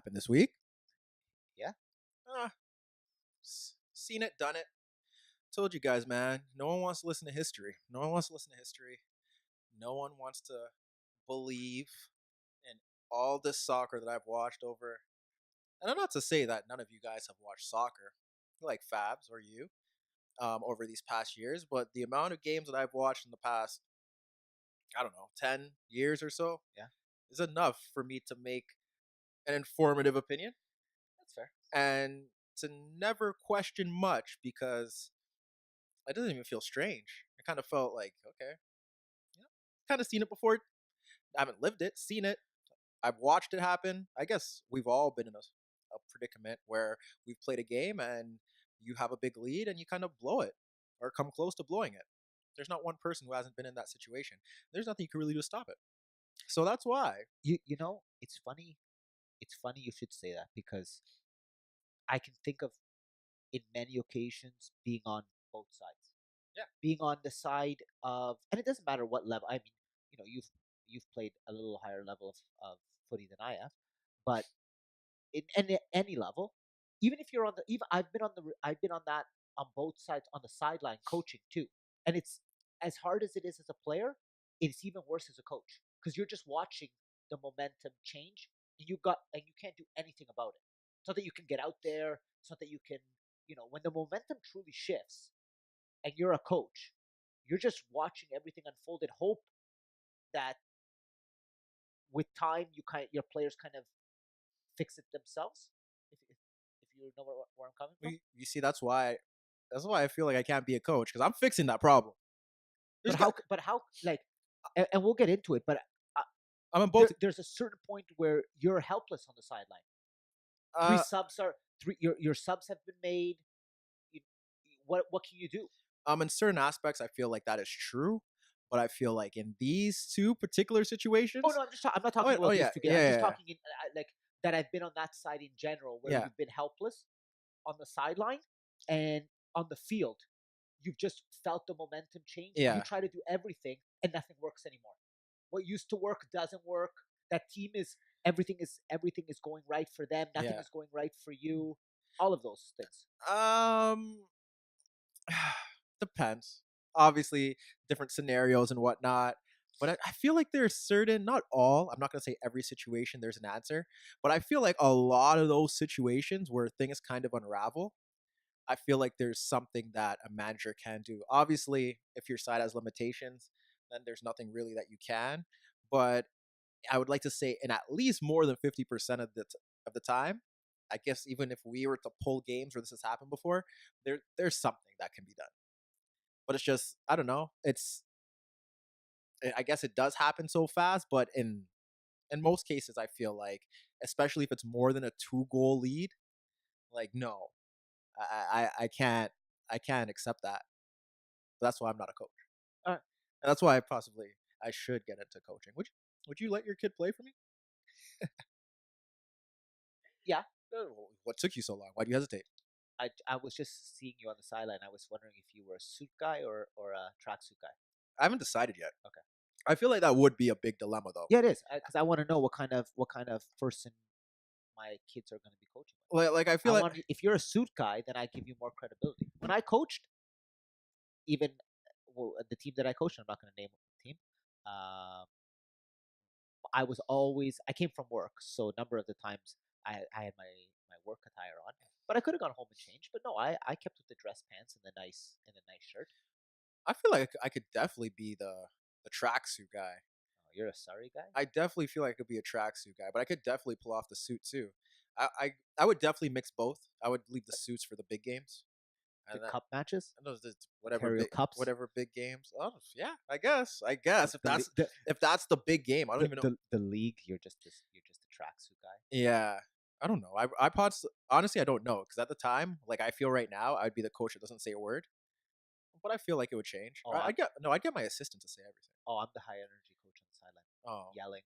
happened this week. Yeah. Seen it, done it. Told you guys, man. No one wants to listen to history. No one wants to listen to history. No one wants to believe in all this soccer that I've watched over. And I'm not to say that none of you guys have watched soccer, like Fabs or you, over these past years, but the amount of games that I've watched in the past, I don't know, 10 years or so, is enough for me to make an informative opinion. That's fair. And to never question much because it doesn't even feel strange. It kind of felt like, okay, kind of seen it before. I haven't lived it, seen it. I've watched it happen. I guess we've all been in a predicament where we've played a game and you have a big lead and you kind of blow it or come close to blowing it. There's not one person who hasn't been in that situation. There's nothing you can really do to stop it. So that's why. You know, it's funny. It's funny you should say that because I can think of in many occasions being on both sides. Yeah. Being on the side of, and it doesn't matter what level. I mean, you know, you've played a little higher level of footy than I have, but in any level, even if you're on the, even I've been on that on both sides on the sideline coaching too, and it's as hard as it is as a player, it's even worse as a coach because you're just watching the momentum change, and you can't do anything about it. It's not that you can get out there. It's not that you can, you know, when the momentum truly shifts, and you're a coach, you're just watching everything unfold and hope that with time your players kind of fix it themselves. If you know where I'm coming from. You see, that's why I feel like I can't be a coach because I'm fixing that problem. But how? Like, and we'll get into it. But I'm in both. There's a certain point where you're helpless on the sideline. Your subs have been made. What can you do? In certain aspects, I feel like that is true, but I feel like in these two particular situations. Oh no, I'm not talking about these two games. I'm just talking in, like that. I've been on that side in general, where you've been helpless on the sideline and on the field. You've just felt the momentum change. Yeah. You try to do everything, and nothing works anymore. What used to work doesn't work. That team is everything is going right for them. Nothing is going right for you. All of those things. Depends. Obviously, different scenarios and whatnot. But I feel like there's certain, not all, I'm not going to say every situation there's an answer, but I feel like a lot of those situations where things kind of unravel, I feel like there's something that a manager can do. Obviously, if your side has limitations, then there's nothing really that you can. But I would like to say in at least more than 50% of the time, I guess even if we were to pull games where this has happened before, there's something that can be done. But it's just, I don't know. I guess it does happen so fast, but in most cases, I feel like, especially if it's more than a 2-goal lead, like no, I can't accept that. But that's why I'm not a coach. All right. And that's why I should get into coaching. Would you let your kid play for me? Yeah. What took you so long? Why do you hesitate? I was just seeing you on the sideline. I was wondering if you were a suit guy or a tracksuit guy. I haven't decided yet. Okay. I feel like that would be a big dilemma, though. Yeah, it is, because I want to know what kind of person my kids are going to be coaching with. Like I feel like if you're a suit guy, then I give you more credibility. When I coached, even the team that I coached, I'm not going to name the team. I came from work, so a number of the times I had my work attire on, but I could have gone home and changed. But no, I kept with the dress pants and the nice shirt. I feel like I could definitely be the tracksuit guy. Oh, you're a sorry guy? I definitely feel like I could be a tracksuit guy, but I could definitely pull off the suit too. I would definitely mix both. I would leave the suits for the big games. The cup matches? Whatever big games. Oh yeah, I guess if that's the big game, I don't even know. The league, you're just a tracksuit guy. Yeah, I don't know. Honestly, I don't know because at the time, like I feel right now, I'd be the coach that doesn't say a word. But I feel like it would change. Oh, I'd get my assistant to say everything. Oh, I'm the high energy coach on the sideline. Oh, yelling.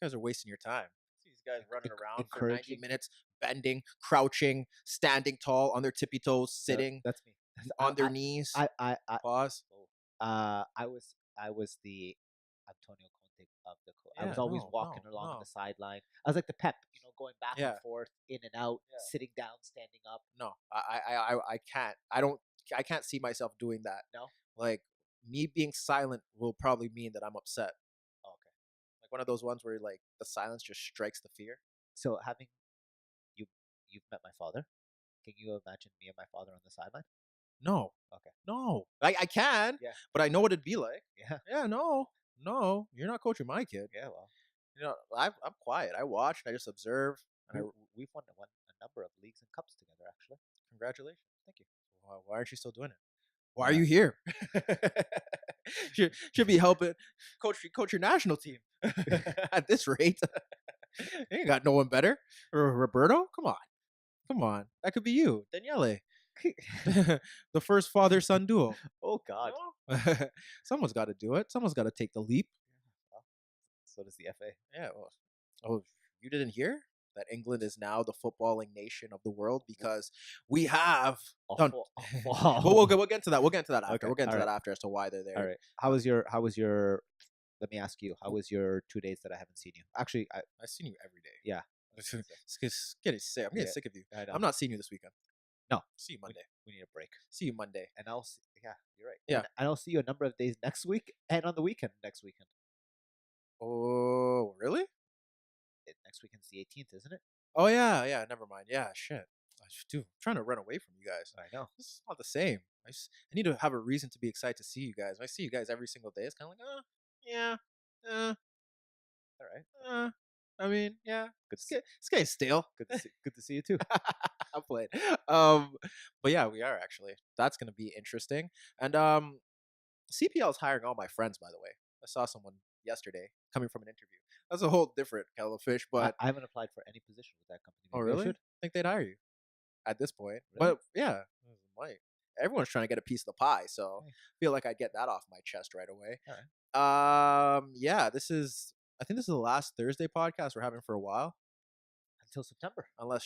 You guys are wasting your time. These guys running around for 90 minutes, bending, crouching, standing tall on their tippy toes, sitting. That's me. On their knees. I pause. I was the Antonio I was Yeah, always no, walking no, along on the no. sideline. I was like the pep, going back and Yeah, forth, in and out, yeah. sitting down, standing up. No, I can't. I can't see myself doing that. No. Like me being silent will probably mean that I'm upset. Oh, okay. Like one of those ones where like the silence just strikes the fear. So having you you've met my father. Can you imagine me and my father on the sideline? No, Okay. no. I can, Yeah. but I know what it'd be like. Yeah. Yeah, no, no. You're not coaching my kid. Yeah. Well, I'm quiet. I watch and I just observe. And we've won a number of leagues and cups together, actually. congratulations. Thank you. Why aren't you still doing it? Why are you here? should be helping coach your national team. At this rate, you ain't got no one better. Roberto, come on. That could be you, Daniele. The first father-son duo. Oh God. No? Someone's got to do it. Someone's got to take the leap. Well, so does the FA. Yeah. Well, oh, you didn't hear that England is now the footballing nation of the world because we have. We'll get into that. We'll get into that after. Okay, We'll get into all that right. after as to why they're there. All right. How was your? Let me ask you. How was your 2 days that I haven't seen you? Actually, I've seen you every day. yeah. It's getting sick. I'm getting Yeah, sick of you. I know. I'm not seeing you this weekend. No. See you Monday. We need a break. See you Monday. And yeah, you're right. Yeah. And I'll see you a number of days next week and on the weekend next weekend. Oh, really? Next weekend's the 18th, isn't it? Oh, yeah. Never mind. Yeah, shit. Dude, I'm trying to run away from you guys. I know. This is not the same. I need to have a reason to be excited to see you guys. If I see you guys every single day, it's kind of like, yeah, All right. I mean, yeah. Good. This guy's stale. Good to see you too. I'm playing. But yeah, we are actually. That's gonna be interesting. And CPL is hiring all my friends. By the way, I saw someone yesterday coming from an interview. That's a whole different kettle of fish. But I haven't applied for any position with that company. oh Maybe I really? should. I think they'd hire you at this point. Really? But yeah, might. Everyone's trying to get a piece of the pie, so I feel like I'd get that off my chest right away. All right. Yeah, I think this is the last Thursday podcast we're having for a while. Until September. Unless,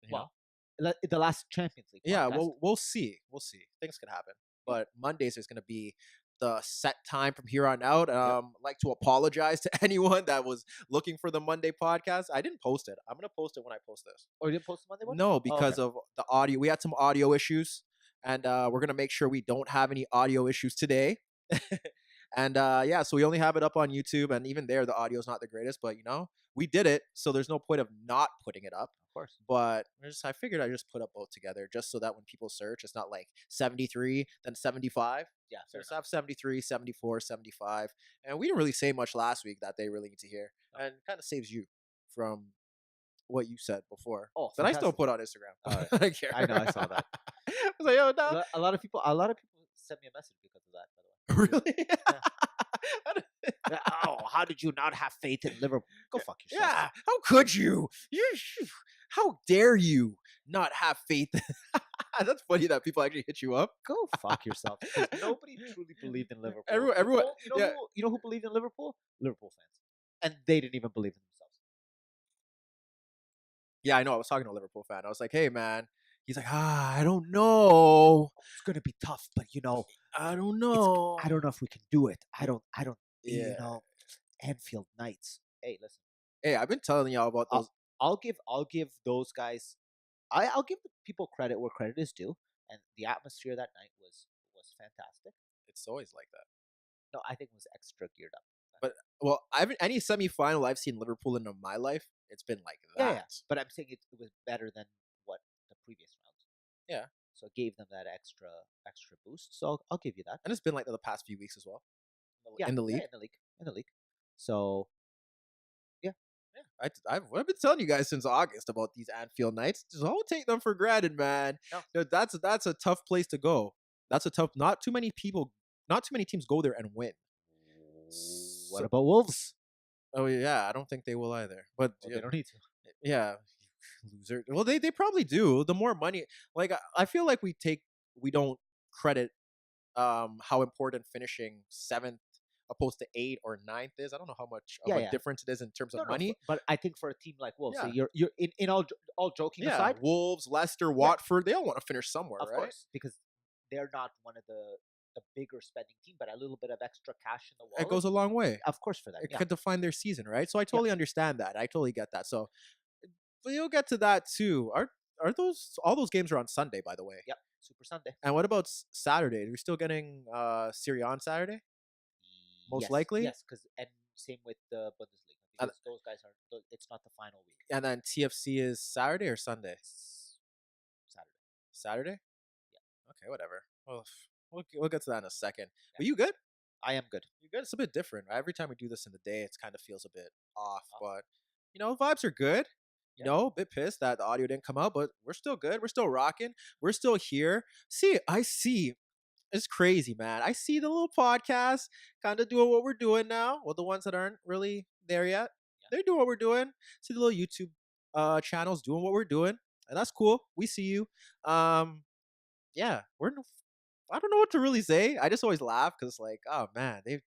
the last Champions League. Yeah, podcast. we'll see. We'll see. Things could happen. But Mondays is going to be the set time from here on out. I'd like to apologize to anyone that was looking for the Monday podcast. I didn't post it. I'm going to post it when I post this. Oh, you didn't post the Monday one? No, because of the audio. We had some audio issues, and we're going to make sure we don't have any audio issues today. And yeah, so we only have it up on YouTube, and even there, the audio is not the greatest. But we did it, so there's no point of not putting it up. Of course. But I figured I'd just put up both together, just so that when people search, it's not like 73, then 75. Yeah, so just have 73, 74, 75. And we didn't really say much last week that they really need to hear, and it kind of saves you from what you said before. Oh, that I still put on Instagram. Right. I don't care. I know, I saw that. I was like, oh no. A lot of people sent me a message because of that. By the way. Really? Yeah. Oh, how did you not have faith in Liverpool? Go fuck yourself. Yeah, how could you? How dare you not have faith? That's funny that people actually hit you up. Go fuck yourself. Nobody truly believed in Liverpool. Everyone, you know who believed in Liverpool? Liverpool fans, and they didn't even believe in themselves. Yeah, I know. I was talking to a Liverpool fan. I was like, "Hey, man." He's like, I don't know. It's gonna be tough, but I don't know. I don't know if we can do it. I don't. Yeah. Anfield Knights. Hey, listen. Hey, I've been telling y'all about those. I'll give those guys. I'll give the people credit where credit is due, and the atmosphere that night was fantastic. It's always like that. No, I think it was extra geared up. But any semifinal I've seen Liverpool in my life, it's been like that. Yeah. But I'm saying it was better than what the previous rounds. Yeah. So it gave them that extra boost. So I'll give you that. And it's been like that the past few weeks as well. Yeah, in the league. Yeah, in the league. So yeah. I've been telling you guys since August about these Anfield Nights. Just don't take them for granted, man. No. That's a tough place to go. That's a tough. Not too many teams go there and win. What about Wolves? Oh yeah, I don't think they will either. But they don't need to. Yeah, loser. Well, they probably do. The more money, like I feel like we don't credit how important finishing 7th opposed to 8th or 9th is. I don't know how much of a difference it is in terms of money. But I think for a team like Wolves, so you're in all joking aside, Wolves, Leicester, Watford, they all want to finish somewhere, of right? course, because they're not one of the the bigger spending team, but a little bit of extra cash in the It wallet, goes a long way. of course, for them. It Yeah, could define their season, right? So I yeah, totally understand that. I totally get that. So, but you'll get to that too. Are those all those games are on Sunday, by the way? yeah. Super Sunday. And what about Saturday? Are we still getting Serie A on Saturday? Most Yes, likely. yes, because and same with the Bundesliga And, because those guys are. It's not the final week. and then TFC is Saturday or Sunday? It's Saturday. Saturday? Yeah. Okay, whatever. Well, we'll get to that in a second. Yeah. But you good? I am good. You good? It's a bit different. Every time we do this in the day, it kind of feels a bit off. But vibes are good. A bit pissed that the audio didn't come out, but we're still good. We're still rocking. We're still here. I see. It's crazy, man. I see the little podcast kind of doing what we're doing now. Well, the ones that aren't really there yet, they're doing what we're doing. See the little YouTube channels doing what we're doing, and that's cool. We see you. Yeah, I don't know what to really say. I just always laugh because, like, oh man, they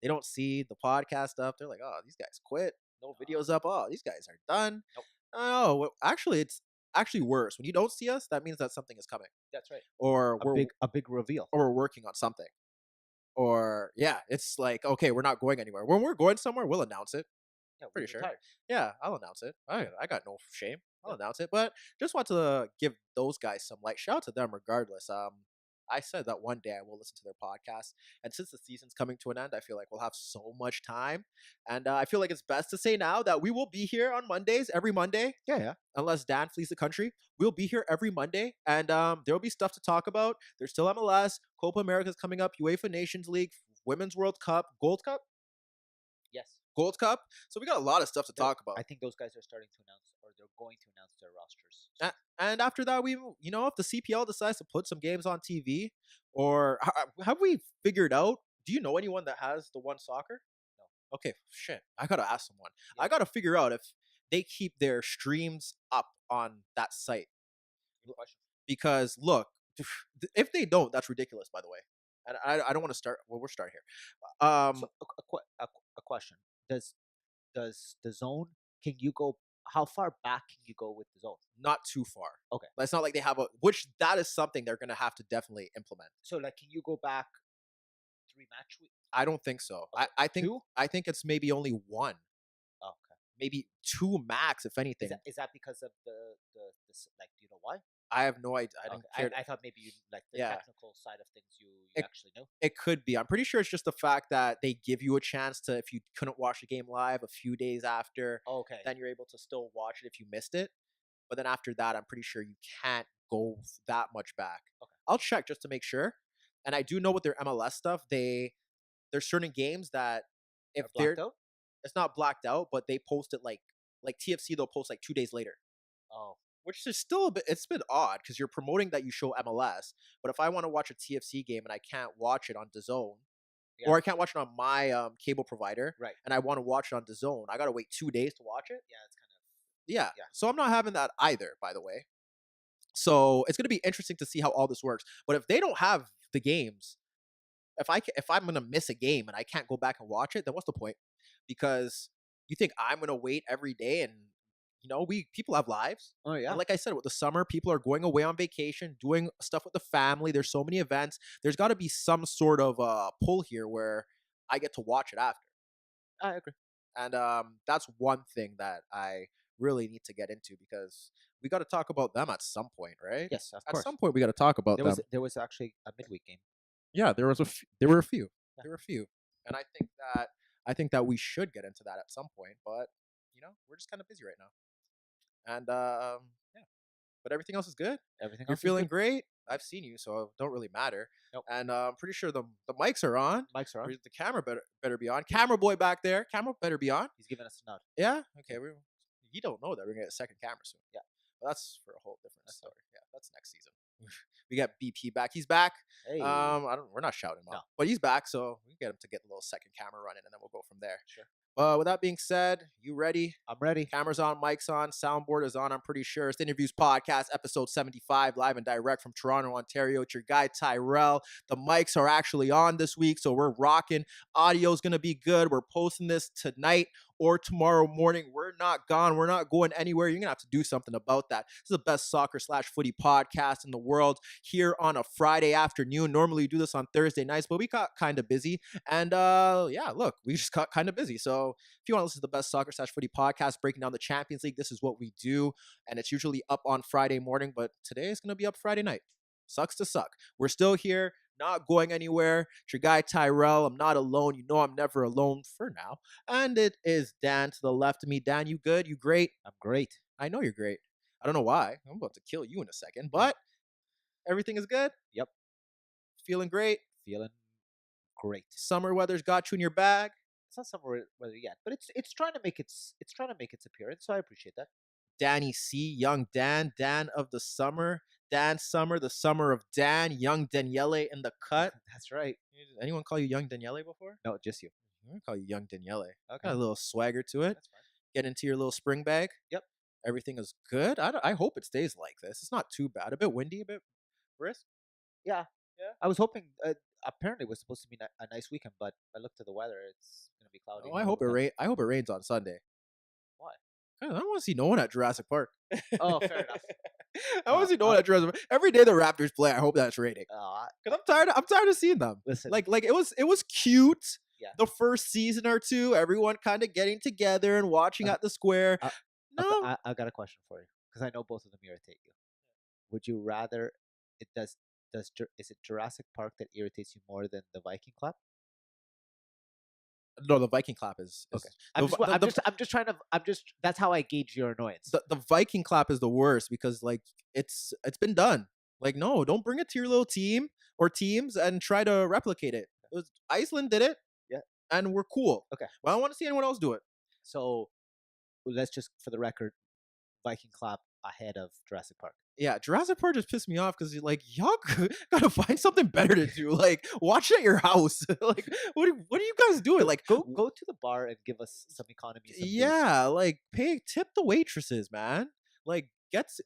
don't see the podcast stuff. They're like, oh, these guys quit. No videos up. Oh, these guys are done. Nope. Oh, actually, it's actually worse when you don't see us. That means that something is coming. That's right. Or A big reveal. or we're working on something. Or yeah, it's like, okay, we're not going anywhere. When we're going somewhere, we'll announce it. Yeah, Pretty sure. retired. Yeah, I'll announce it. I got no shame. I'll Yeah. announce it. But just want to give those guys some light. Shout out to them regardless. I said that one day I will listen to their podcast. And since the season's coming to an end, I feel like we'll have so much time. And I feel like it's best to say now that we will be here on Mondays, every Monday. Yeah. Unless Dan flees the country, we'll be here every Monday. And there'll be stuff to talk about. There's still MLS. Copa America's coming up. UEFA Nations League. Women's World Cup. Gold Cup? Yes. Gold Cup. So we got a lot of stuff to talk about. I think those guys are starting to announce, or they're going to announce their rosters. And after that, if the CPL decides to put some games on TV, or have we figured out? Do you know anyone that has the One Soccer? No. Okay, shit. I gotta ask someone. Yeah. I gotta figure out if they keep their streams up on that site. Good question. Because look, if they don't, that's ridiculous. By the way, and I don't want to start. Well, we'll start here. So a question: Does the zone? Can you go? How far back can you go with the zone? Not too far. Okay. But it's not like they have which that is something they're gonna have to definitely implement. So like, can you go back 3 match weeks? I don't think so. Okay. I think 2? I think it's maybe only one, Oh, okay. maybe 2 max, if anything. Is that because of the like? Do you know why? I have no idea. I Okay. didn't care. I thought maybe you like the Yeah. technical side of things. You actually know. It could be. I'm pretty sure it's just the fact that they give you a chance to, if you couldn't watch the game live a few days after, Oh, okay. then you're able to still watch it if you missed it. But then after that, I'm pretty sure you can't go that much back. Okay. I'll check just to make sure. And I do know with their MLS stuff, there's certain games that if They're they're blacked out? it's not blacked out, but they post it like TFC, they'll post like 2 days later. Oh, Which is still it's been odd because you're promoting that you show MLS, but if I want to watch a TFC game and I can't watch it on DAZN, yeah. or I can't watch it on my cable provider, Right. and I want to watch it on DAZN, I gotta wait 2 days to watch it. Yeah, it's kind of. Yeah. Yeah. So I'm not having that either, by the way. So it's gonna be interesting to see how all this works. But if they don't have the games, if I'm gonna miss a game and I can't go back and watch it, then what's the point? Because you think I'm gonna wait every day and people have lives. Oh yeah. And like I said, with the summer, people are going away on vacation, doing stuff with the family. There's so many events. There's got to be some sort of pull here where I get to watch it after. I agree. And that's one thing that I really need to get into because we got to talk about them at some point, right? Yes, of At course. some point, we got to talk about them. There was actually a midweek game. Yeah, there were a few. Yeah. There were a few, and I think that we should get into that at some point. But we're just kind of busy right now. And yeah, but everything else is good. Everything. You're else is feeling good. great. I've seen you, so it don't really matter. Nope. And I'm pretty sure the mics are on. Mics are on. The camera better be on. Camera boy back there. Camera better be on. He's giving us a nod. Yeah. Okay. You don't know that we're gonna get a second camera soon. Yeah. But that's for a whole different story. Yeah, that's next season. We got BP back. He's back. Hey. We're not shouting him out, but he's back, so we get him to get a little second camera running, and then we'll go from there. Sure. But with that being said, you ready? I'm ready. Cameras on, mics on, soundboard is on, I'm pretty sure. It's the InnerViews Podcast, episode 75, live and direct from Toronto, Ontario. It's your guy, Tyrrell. The mics are actually on this week, so we're rocking. Audio's going to be good. We're posting this tonight or tomorrow morning. We're not gone. We're not going anywhere. You're going to have to do something about that. This is the best soccer/footy podcast in the world here on a Friday afternoon. Normally we do this on Thursday nights, but we got kind of busy. And yeah, look, we just got kind of busy. So if you want to listen to the best soccer/footy podcast breaking down the Champions League, this is what we do. And it's usually up on Friday morning, but today is going to be up Friday night. Sucks to suck. We're still here, not going anywhere. It's your guy Tyrrell. I'm not alone. You know I'm never alone for now. And it is Dan to the left of me. Dan, you good? You great? I'm great. I know you're great. I don't know why. I'm about to kill you in a second, but everything is good? Yep. Feeling great? Feeling great. Summer weather's got you in your bag? It's not summer weather yet, but it's trying to make its appearance, so I appreciate that. Danny C, young Dan, Dan of the summer, Dan Summer, the summer of Dan, young Daniele in the cut. That's right. Anyone call you young Daniele before? No, just you. I'm gonna call you young Daniele. Okay. Got a little swagger to it. That's fine. Get into your little spring bag. Yep. Everything is good. I hope it stays like this. It's not too bad. A bit windy, a bit brisk. Yeah. Yeah. I was hoping. Apparently, it was supposed to be a nice weekend, but I looked at the weather. It's gonna be cloudy. Oh, I hope it rain. I hope it rains on Sunday. Why? I don't want to see no one at Jurassic Park. Oh, fair enough. I want to see no one at Jurassic Park. Every day the Raptors play, I hope that's raining. Because I'm tired of seeing them. Listen, like it was cute. Yeah. The first season or two, everyone kind of getting together and watching at the square. No, I got a question for you because I know both of them irritate you. Would you rather is it Jurassic Park that irritates you more than the Viking clap? no, the Viking clap is Okay. That's how I gauge your annoyance. the Viking clap is the worst because like it's been done. Like no, don't bring it to your little team or teams and try to replicate it. Iceland did it. Yeah. And we're cool. Okay. Well, I don't want to see anyone else do it. So let's just, for the record, Viking clap ahead of Jurassic Park. Yeah, Jurassic Park just pissed me off because like y'all gotta find something better to do. Like watch at your house. Like what are you guys doing? Like Go to the bar and give us some economy. yeah, like tip the waitresses, man. Like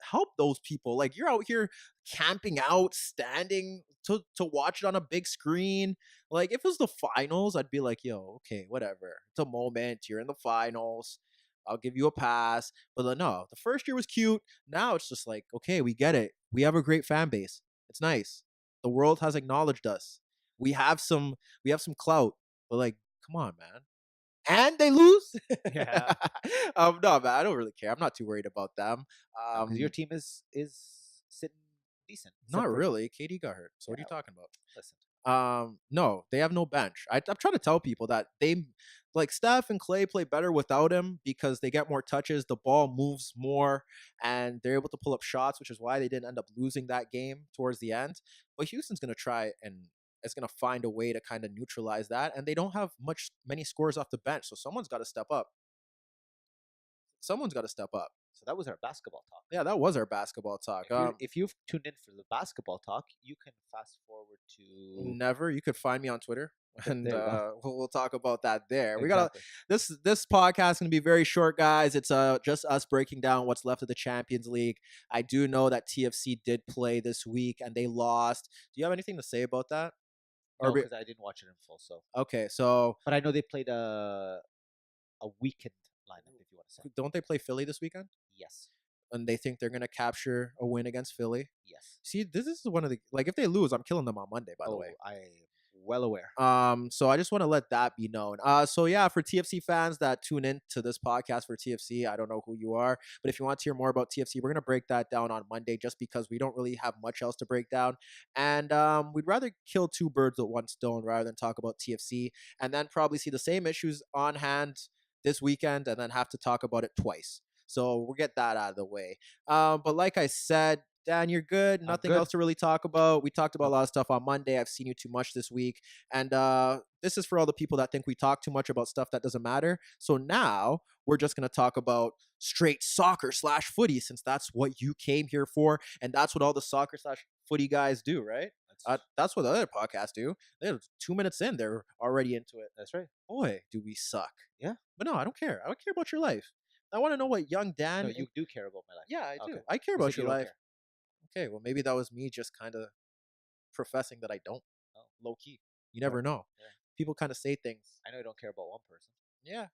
help those people. Like you're out here camping out, standing to watch it on a big screen. Like if it was the finals, I'd be like, yo, okay, whatever. It's a moment. You're in the finals. I'll give you a pass. But no, the first year was cute. Now it's just like, okay, we get it. We have a great fan base. It's nice. The world has acknowledged us. We have some clout. But like, come on, man. And they lose. Yeah. No, man, I don't really care. I'm not too worried about them. Because your team is sitting decent. Not really. KD got hurt. So what are you talking about? Listen. No, they have no bench. I'm trying to tell people that they like Steph and Clay play better without him because they get more touches, the ball moves more, and they're able to pull up shots, which is why they didn't end up losing that game towards the end. But Houston's gonna try and is gonna find a way to kind of neutralize that, and they don't have many scores off the bench, so someone's got to step up. Someone's got to step up. So that was our basketball talk. Yeah, that was our basketball talk. If you've tuned in for the basketball talk, you can fast forward to never. You could find me on Twitter, and we'll talk about that there. Exactly. We got this podcast is gonna be very short, guys. It's just us breaking down what's left of the Champions League. I do know that TFC did play this week and they lost. Do you have anything to say about that? No, because I didn't watch it in full. So okay, so but I know they played a weekend lineup, if you want to say. Don't they play Philly this weekend? Yes. And they think they're gonna capture a win against Philly. Yes. See, this is one of the like if they lose, I'm killing them on Monday. By the way, I am well aware. So I just want to let that be known. So yeah, for TFC fans that tune in to this podcast for TFC, I don't know who you are, but if you want to hear more about TFC, we're gonna break that down on Monday, just because we don't really have much else to break down, and we'd rather kill two birds with one stone rather than talk about TFC and then probably see the same issues on hand this weekend and then have to talk about it twice. So we'll get that out of the way. But like I said, Dan, you're good. Nothing else to really talk about. We talked about a lot of stuff on Monday. I've seen you too much this week. And this is for all the people that think we talk too much about stuff that doesn't matter. So now we're just going to talk about straight soccer/footy, since that's what you came here for. And that's what all the soccer/footy guys do, right? That's what the other podcasts do. They're 2 minutes in, they're already into it. That's right. Boy, do we suck. Yeah. But no, I don't care. I don't care about your life. I want to know what young Dan... No, you do care about my life. Yeah, I do. Okay. I care about your life. Care. Okay, well, maybe that was me just kind of professing that I don't. Low key. You never know. Yeah. People kind of say things. I know you don't care about one person. Yeah.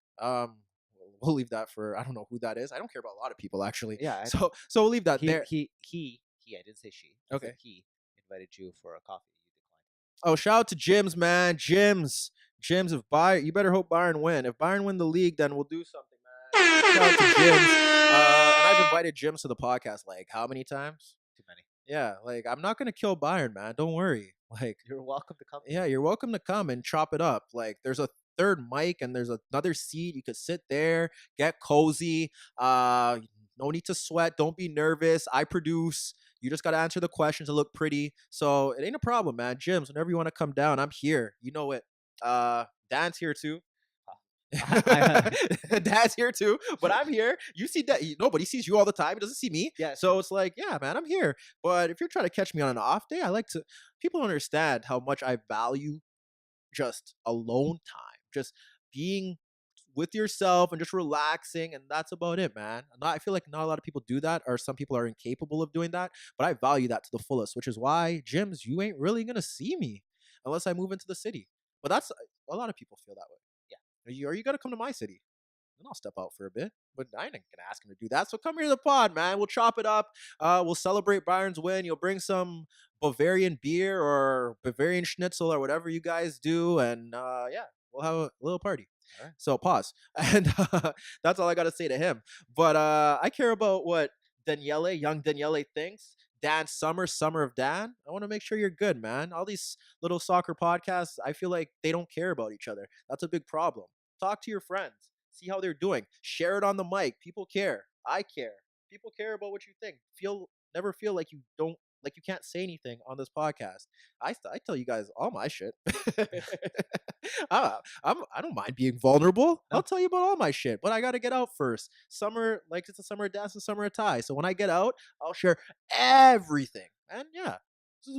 we'll leave that for, I don't know who that is. I don't care about a lot of people actually. Yeah, So we'll leave that there. he. I didn't say she. I Okay. said he invited you for a coffee. You declined. Oh, shout out to Jims, man. Jims, if Bayern, you better hope Bayern win. If Bayern win the league, then we'll do something, man. Shout out to Jims. And I've invited Jims to the podcast like how many times? Too many. Yeah, like I'm not gonna kill Bayern, man. Don't worry. Like You're welcome to come. yeah, you're welcome to come and chop it up. Like there's a third mic and there's another seat. You could sit there, get cozy. No need to sweat. Don't be nervous. I produce. You just gotta answer the questions and look pretty. So it ain't a problem, man. Jims, whenever you want to come down, I'm here. You know it. Dan's here too. Dad's here too, but I'm here. You see that? Nobody sees you all the time. He doesn't see me. Yeah. So it's like, yeah, man, I'm here. But if you're trying to catch me on an off day, I like to. People don't understand how much I value just alone time, just being with yourself and just relaxing, and that's about it, man. I feel like not a lot of people do that, or some people are incapable of doing that. But I value that to the fullest, which is why, Jims, you ain't really gonna see me unless I move into the city. But that's a lot of people feel that way. Are you gonna come to my city? Then I'll step out for a bit. But I ain't gonna ask him to do that. So come here to the pod, man. We'll chop it up. We'll celebrate Bayern's win. You'll bring some Bavarian beer or Bavarian schnitzel or whatever you guys do, and yeah, we'll have a little party. All right. So pause, and that's all I gotta say to him. But I care about what young Daniele thinks. Dan Summer of Dan. I want to make sure you're good, man. All these little soccer podcasts, I feel like they don't care about each other. That's a big problem. Talk to your friends. See how they're doing. Share it on the mic. People care. I care. People care about what you think. Never feel like you can't say anything on this podcast. I tell you guys all my shit. I don't mind being vulnerable. No. I'll tell you about all my shit, but I gotta get out first. Summer, like it's a summer of dance and summer of tie. So when I get out, I'll share everything. And yeah,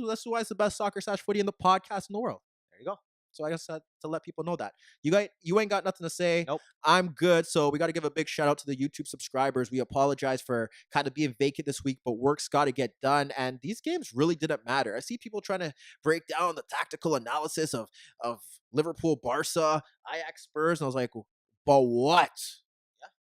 that's why it's the best soccer/footy in the podcast in the world. There you go. So I guess to let people know that you ain't got nothing to say. Nope. I'm good. So we got to give a big shout out to the YouTube subscribers. We apologize for kind of being vacant this week, but work's got to get done. And these games really didn't matter. I see people trying to break down the tactical analysis of Liverpool, Barca, Ajax, Spurs, and I was like, but what?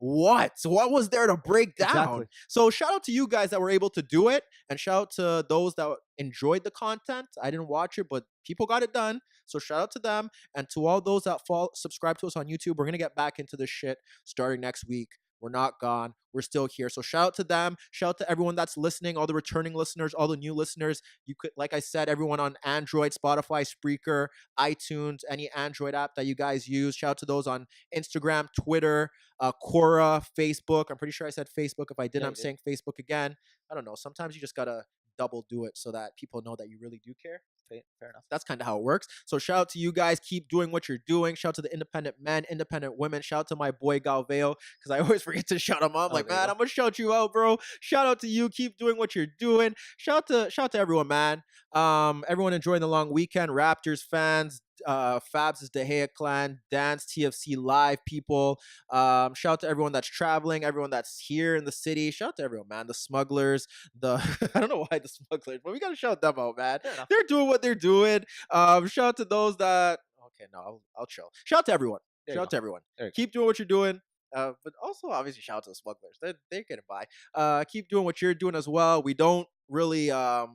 What was there to break down? Exactly. So shout out to you guys that were able to do it, and shout out to those that enjoyed the content. I didn't watch it, but people got it done. So shout out to them, and to all those that subscribe to us on YouTube. We're gonna get back into this shit starting next week. We're not gone. We're still here. So shout out to them. Shout out to everyone that's listening, all the returning listeners, all the new listeners. You could, like I said, everyone on Android, Spotify, Spreaker, iTunes, any Android app that you guys use. Shout out to those on Instagram, Twitter, Quora, Facebook. I'm pretty sure I said Facebook. If I didn't, I'm saying Facebook again. I don't know. Sometimes you just gotta double do it so that people know that you really do care. Fair enough. That's kind of how it works. So shout out to you guys. Keep doing what you're doing. Shout out to the independent men, independent women. Shout out to my boy Galveo, because I always forget to shout him out. I'm like, man, I'm gonna shout you out, bro. Shout out to you. Keep doing what you're doing. Shout out to everyone, man. Everyone enjoying the long weekend. Raptors fans, Fabs' De Gea clan, Dan's TFC live people. Shout out to everyone that's traveling, everyone that's here in the city. Shout out to everyone, man. The smugglers, I don't know why the smugglers, but we gotta shout them out, man. They're doing what they're doing. Shout out to those that. Okay, no, I'll chill. Shout out to everyone. Shout out to everyone. Keep doing what you're doing. But also, obviously, shout out to the smugglers. They're getting by. Keep doing what you're doing as well. We don't really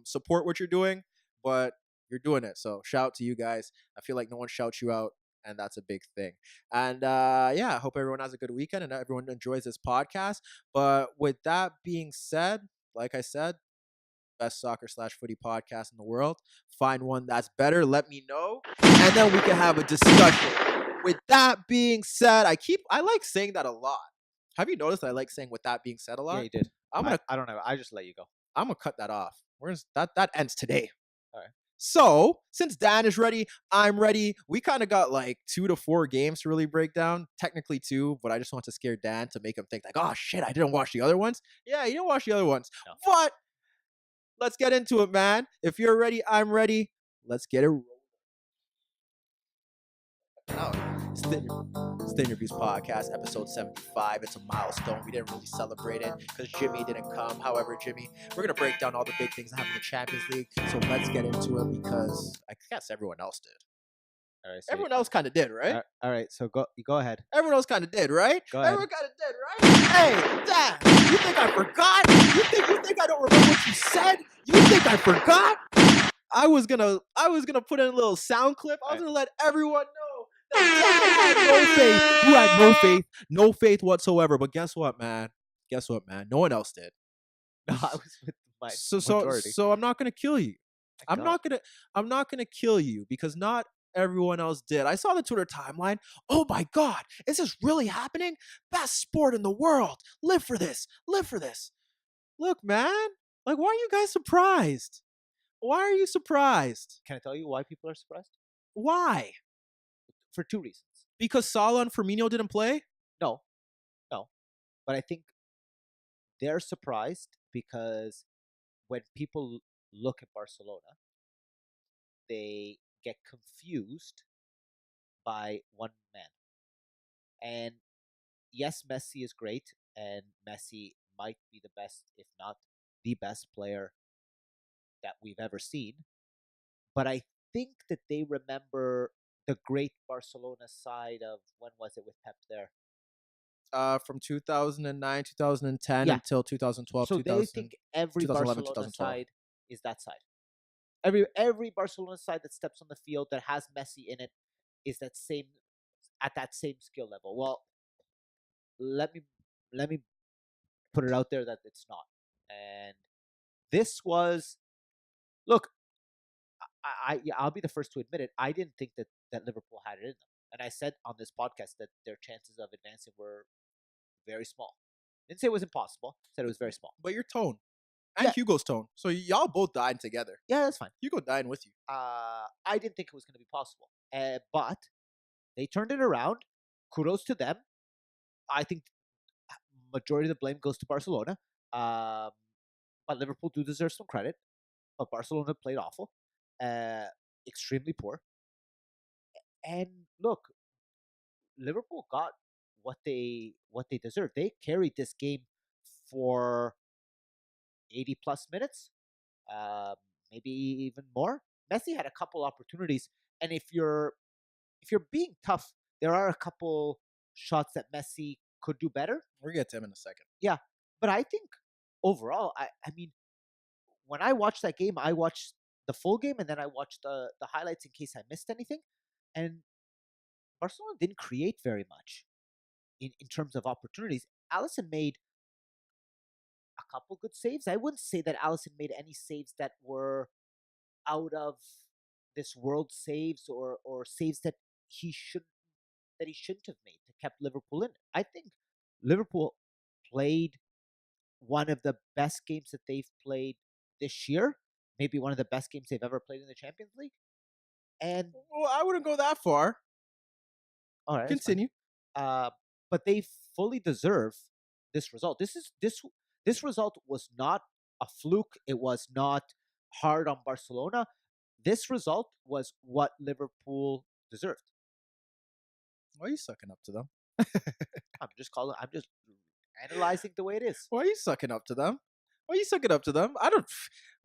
support what you're doing, but you're doing it. So shout out to you guys. I feel like no one shouts you out, and that's a big thing. And yeah, I hope everyone has a good weekend and everyone enjoys this podcast. But with that being said, like I said, best soccer/footy podcast in the world. Find one that's better. Let me know, and then we can have a discussion. With that being said, I like saying that a lot. Have you noticed that I like saying "with that being said" a lot? Yeah, you did. I don't know. I just let you go. I'm gonna cut that off. That ends today. All right. So since Dan is ready, I'm ready. We kind of got like 2 to 4 games to really break down. Technically 2, but I just want to scare Dan to make him think like, oh shit, I didn't watch the other ones. Yeah, you didn't watch the other ones. No. But let's get into it, man. If you're ready, I'm ready. Let's get it rolling. It's the InnerViews Podcast, episode 75. It's a milestone. We didn't really celebrate it because Jimmy didn't come. However, Jimmy, we're going to break down all the big things that happen in the Champions League. So let's get into it because I guess everyone else did. All right. So Everyone else kind of did, right? all right. So go ahead. Everyone else kind of did, right? Go ahead. Everyone kind of did, right? Hey, Dad, you think I forgot? You think I don't remember what you said? You think I forgot? I was gonna put in a little sound clip. I was gonna let everyone know that Dad had no faith. You had no faith, no faith whatsoever. But guess what, man? Guess what, man? No one else did. No, I was with my So majority. so I'm not gonna kill you. My God. I'm not gonna kill you because not everyone else did. I saw the Twitter timeline. Oh my God, is this really happening? Best sport in the world. Live for this. Live for this. Look, man. Like, why are you guys surprised? Why are you surprised? Can I tell you why people are surprised? Why? For two reasons. Because Salah and Firmino didn't play? No, but I think they're surprised because when people look at Barcelona, they get confused by one man. And yes, Messi is great, and Messi might be the best, if not the best player that we've ever seen. But I think that they remember the great Barcelona side of when was it with Pep there? From 2009, 2010 Yeah. until 2012, So they think every 2011, Barcelona 2012. side is that side. Every Barcelona side that steps on the field that has Messi in it is that same at that same skill level. Well, let me put it out there that it's not. And this was look, I'll be the first to admit it. I didn't think that Liverpool had it in them, and I said on this podcast that their chances of advancing were very small. Didn't say it was impossible. Said it was very small. But your tone and Yeah. Hugo's tone. So y'all both died together. Yeah, that's fine. Hugo died with you. I didn't think it was going to be possible, but they turned it around. Kudos to them. I think majority of the blame goes to Barcelona, but Liverpool do deserve some credit. But Barcelona played awful, extremely poor. And look, Liverpool got what they deserved. They carried this game for 80 plus minutes, um, maybe even more. Messi had a couple opportunities, and if you're being tough, there are a couple shots that Messi could do better. We'll get to him in a second. Yeah, but I think overall, I mean, when I watched that game, I watched the full game and then I watched the highlights in case I missed anything. And Barcelona didn't create very much in terms of opportunities. Allison made a couple good saves. I wouldn't say that Allison made any saves that were out of this world saves or saves that he shouldn't have made to kept Liverpool in. I think Liverpool played one of the best games that they've played this year, maybe one of the best games they've ever played in the Champions League. And Well, I wouldn't go that far. all right, Continue. but they fully deserve this result. This result was not a fluke. It was not hard on Barcelona. This result was what Liverpool deserved. Why are you sucking up to them? I'm just analyzing the way it is. Why are you sucking up to them? Why are you sucking up to them? I don't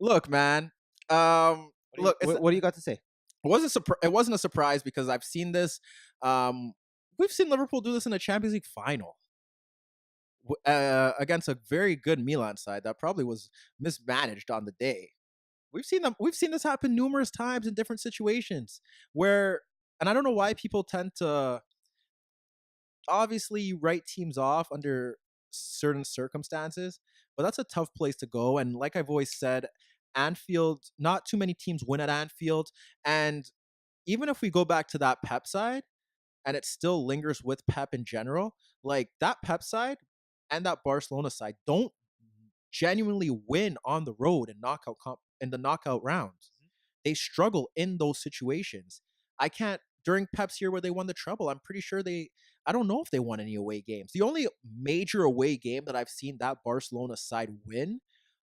look, man. Look, What do you got to say? it wasn't a surprise because I've seen this. We've seen Liverpool do this in the Champions League final against a very good Milan side that probably was mismanaged on the day. We've seen this happen numerous times in different situations where, and I don't know why people tend to obviously write teams off under certain circumstances, but that's a tough place to go. And like I've always said, Anfield, not too many teams win at Anfield. And even if we go back to that Pep side, and it still lingers with Pep in general, like that Pep side and that Barcelona side don't genuinely win on the road in the knockout rounds. They struggle in those situations. I can't during Pep's year where they won the treble. I'm pretty sure I don't know if they won any away games. The only major away game that I've seen that Barcelona side win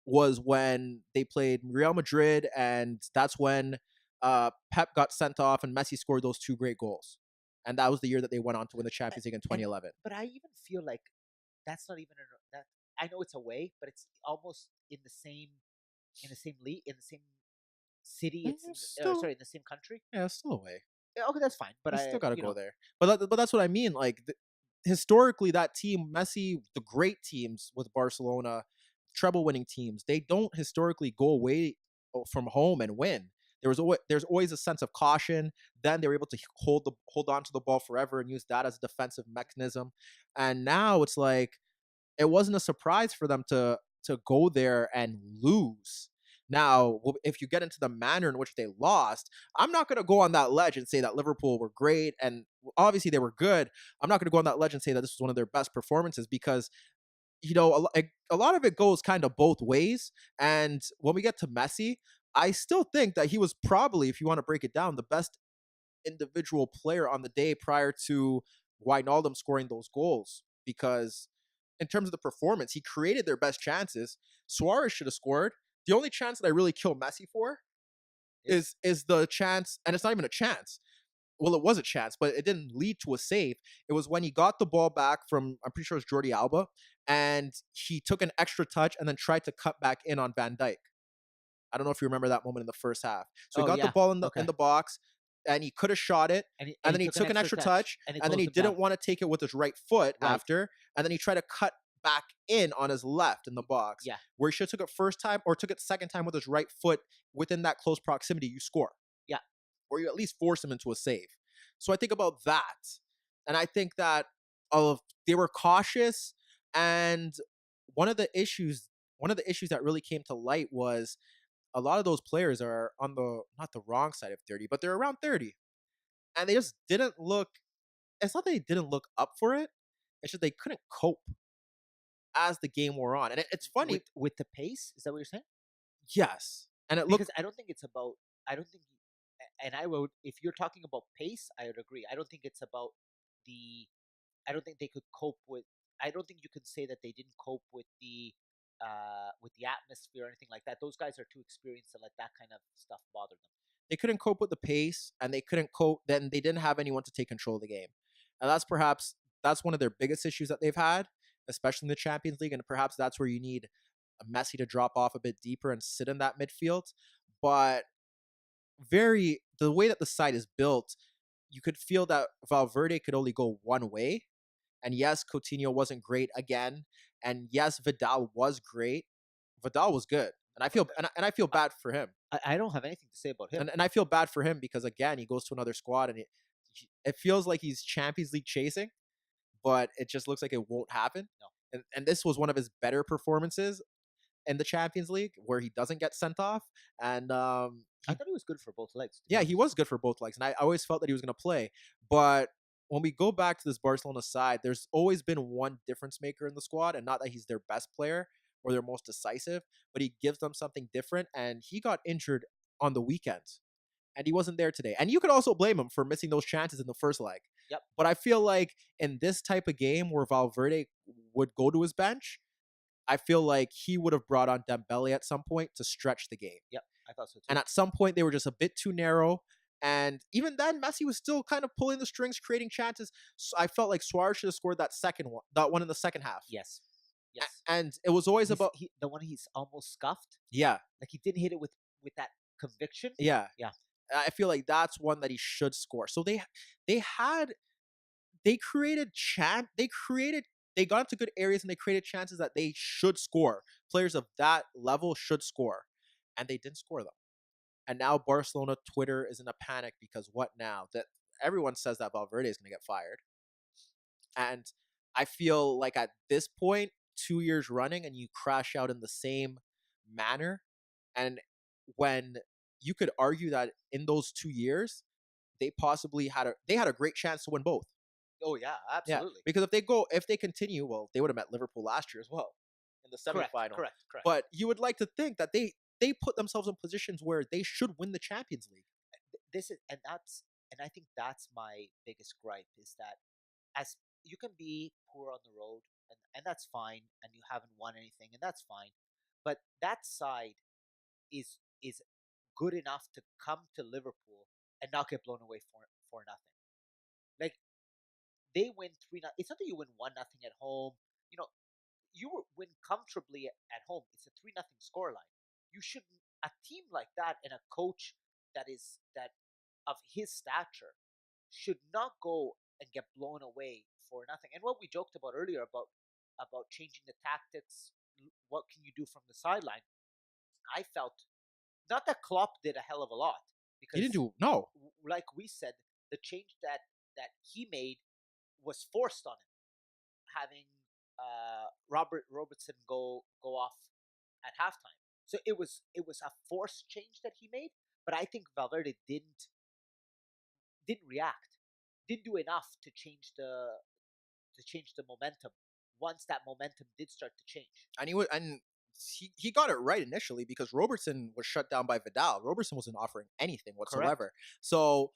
was when they played Real Madrid, and that's when Pep got sent off and Messi scored those two great goals. And that was the year that they went on to win the Champions League in 2011. But I even feel like that's not even that. I know it's away, but it's almost in the same league, in the same city. in in the same country. Yeah, it's still away. Yeah, okay, that's fine. But You still I, got to you go know, there. But that's what I mean. Like historically, that team, Messi, the great teams with Barcelona, treble winning teams, they don't historically go away from home and win. There's always a sense of caution. Then they were able to hold on to the ball forever and use that as a defensive mechanism. And now it's like it wasn't a surprise for them to go there and lose. Now, if you get into the manner in which they lost, I'm not going to go on that ledge and say that Liverpool were great and obviously they were good. I'm not going to go on that ledge and say that this was one of their best performances because a lot of it goes kind of both ways. And when we get to Messi, I still think that he was probably, if you want to break it down, the best individual player on the day prior to Wijnaldum scoring those goals because in terms of the performance, he created their best chances. Suarez should have scored. The only chance that I really kill Messi for is the chance, and it's not even a chance. Well, it was a chance, but it didn't lead to a save. It was when he got the ball back from, I'm pretty sure it was Jordi Alba, and he took an extra touch and then tried to cut back in on Van Dijk. I don't know if you remember that moment in the first half. So he oh got the yeah, ball in okay. the box, and he could have shot it, And then he took an extra touch, and and then he didn't want to take it with his right foot Right. after, and then he tried to cut back in on his left in the box. Yeah. Where he should have took it first time or took it second time with his right foot within that close proximity, you score. Yeah. Or you at least force him into a save. So I think about that. And I think that they were cautious, and one of the issues that really came to light was a lot of those players are on the not the wrong side of 30, but they're around 30. And they just didn't look it's not that they didn't look up for it, it's just they couldn't cope as the game wore on. And it's funny. With the pace. Is that what you're saying? Yes. And it looked Because I don't think it's about. I don't think. And I would, if you're talking about pace, I would agree. I don't think it's about the. I don't think they could cope with. I don't think you can say that they didn't cope with the atmosphere or anything like that. Those guys are too experienced to let that kind of stuff bother them. they couldn't cope with the pace, and they couldn't cope, then they didn't have anyone to take control of the game. And that's one of their biggest issues that they've had, especially in the Champions League, and perhaps that's where you need a Messi to drop off a bit deeper and sit in that midfield. But the way that the side is built, you could feel that Valverde could only go one way. And yes, Coutinho wasn't great again. And yes, Vidal was great. Vidal was good. And I feel bad for him. I don't have anything to say about him. And I feel bad for him because again, he goes to another squad and it feels like he's Champions League chasing, but it just looks like it won't happen. No. And this was one of his better performances in the Champions League where he doesn't get sent off. And I thought he was good for both legs. yeah, he was good for both legs, and I always felt that he was going to play. But when we go back to this Barcelona side, there's always been one difference maker in the squad, and not that he's their best player or their most decisive, but he gives them something different. And he got injured on the weekend, and he wasn't there today. And you could also blame him for missing those chances in the first leg. Yep. But I feel like in this type of game where Valverde would go to his bench, I feel like he would have brought on Dembele at some point to stretch the game. Yep, I thought so too. And at some point, they were just a bit too narrow. And even then, Messi was still kind of pulling the strings, creating chances. So I felt like Suarez should have scored that one in the second half. Yes. Yes. And it was always about the one he's almost scuffed. Yeah. Like he didn't hit it with that conviction. Yeah. Yeah. I feel like that's one that he should score. So they created they got into good areas and they created chances that they should score. Players of that level should score. And they didn't score them. And now Barcelona Twitter is in a panic because what now? That everyone says that Valverde is going to get fired. And I feel like at this point, 2 years running and you crash out in the same manner. And when you could argue that in those 2 years, they possibly had a great chance to win both. Oh yeah, absolutely. Yeah, because if they continue, well, they would have met Liverpool last year as well in the semifinal. Correct. But you would like to think that they put themselves in positions where they should win the Champions League. I think that's my biggest gripe is that as you can be poor on the road and that's fine, and you haven't won anything, and that's fine, but that side is good enough to come to Liverpool and not get blown away for nothing. Like they win 3-0. It's not that you win 1-0 at home. You win comfortably at home. It's a 3-0 scoreline. You shouldn't. A team like that and a coach that of his stature should not go and get blown away for nothing. And what we joked about earlier about changing the tactics, what can you do from the sideline? I felt not that Klopp did a hell of a lot He because, didn't do no. like we said, the change that he made was forced on him, having Robertson go off at halftime. So it was a forced change that he made, but I think Valverde didn't react, didn't do enough to change the momentum. Once that momentum did start to change, And he got it right initially because Robertson was shut down by Vidal. Robertson wasn't offering anything whatsoever. So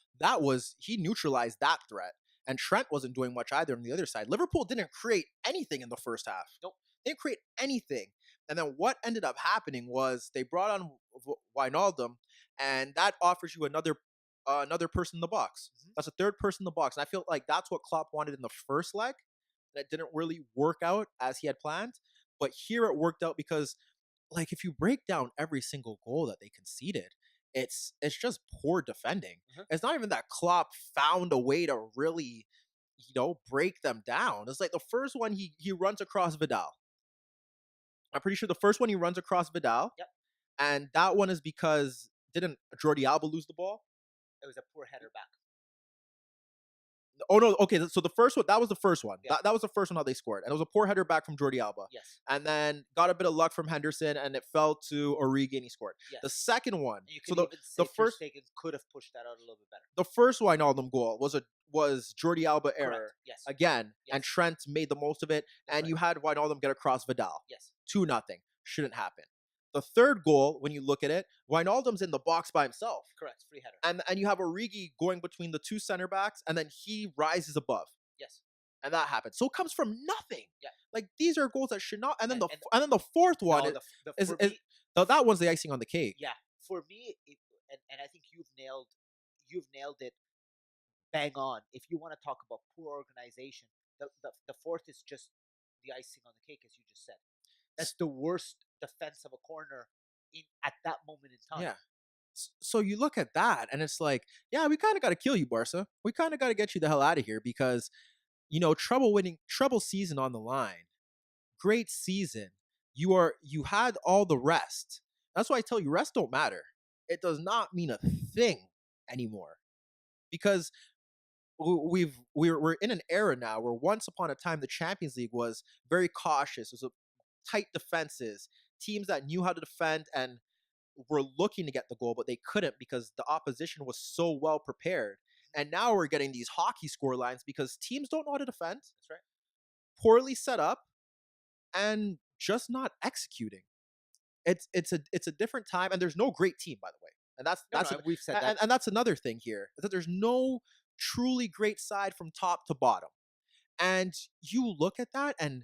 he neutralized that threat. And Trent wasn't doing much either on the other side. Liverpool didn't create anything in the first half. Nope. They didn't create anything. And then what ended up happening was they brought on Wijnaldum, and that offers you another person in the box. Mm-hmm. That's a third person in the box. And I feel like that's what Klopp wanted in the first leg. That didn't really work out as he had planned. But here it worked out because, like, if you break down every single goal that they conceded, it's just poor defending. Mm-hmm. It's not even that Klopp found a way to really, break them down. It's like the first one he runs across Vidal. I'm pretty sure the first one he runs across Vidal. Yep. And that one is because didn't Jordi Alba lose the ball? It was a poor header back. Oh, no. Okay, so the first one, that was the first one. Yeah. That was the first one how they scored. And it was a poor header back from Jordi Alba. Yes. And then got a bit of luck from Henderson, and it fell to Origi, and he scored. Yes. The second one, you could even say the first Ter Stegen could have pushed that out a little bit better. The first Wijnaldum goal was Jordi Alba error. Correct. Yes. Again, Yes. and Trent made the most of it, and you had Wijnaldum get across Vidal. Yes. 2-0. Shouldn't happen. The third goal, when you look at it, Wijnaldum's in the box by himself. Correct. Free header. And you have Origi going between the two center backs, and then he rises above. Yes. And that happens. So it comes from nothing. Yeah. Like, these are goals that should not. And then the fourth one that one's the icing on the cake. Yeah. For me, and I think you've nailed it bang on. If you want to talk about poor organization, the fourth is just the icing on the cake, as you just said. That's the worst defense of a corner at that moment in time. Yeah. So you look at that, and it's like, yeah, we kind of got to kill you, Barca. We kind of got to get you the hell out of here because, trouble season on the line. Great season. You had all the rest. That's why I tell you, rest don't matter. It does not mean a thing anymore because we're in an era now where once upon a time the Champions League was very cautious. It was tight defenses, teams that knew how to defend and were looking to get the goal, but they couldn't because the opposition was so well prepared. And now we're getting these hockey score lines because teams don't know how to defend. That's right. Poorly set up and just not executing. It's a different time, and there's no great team, by the way. And we've said that. And that's another thing here, is that there's no truly great side from top to bottom. And you look at that, and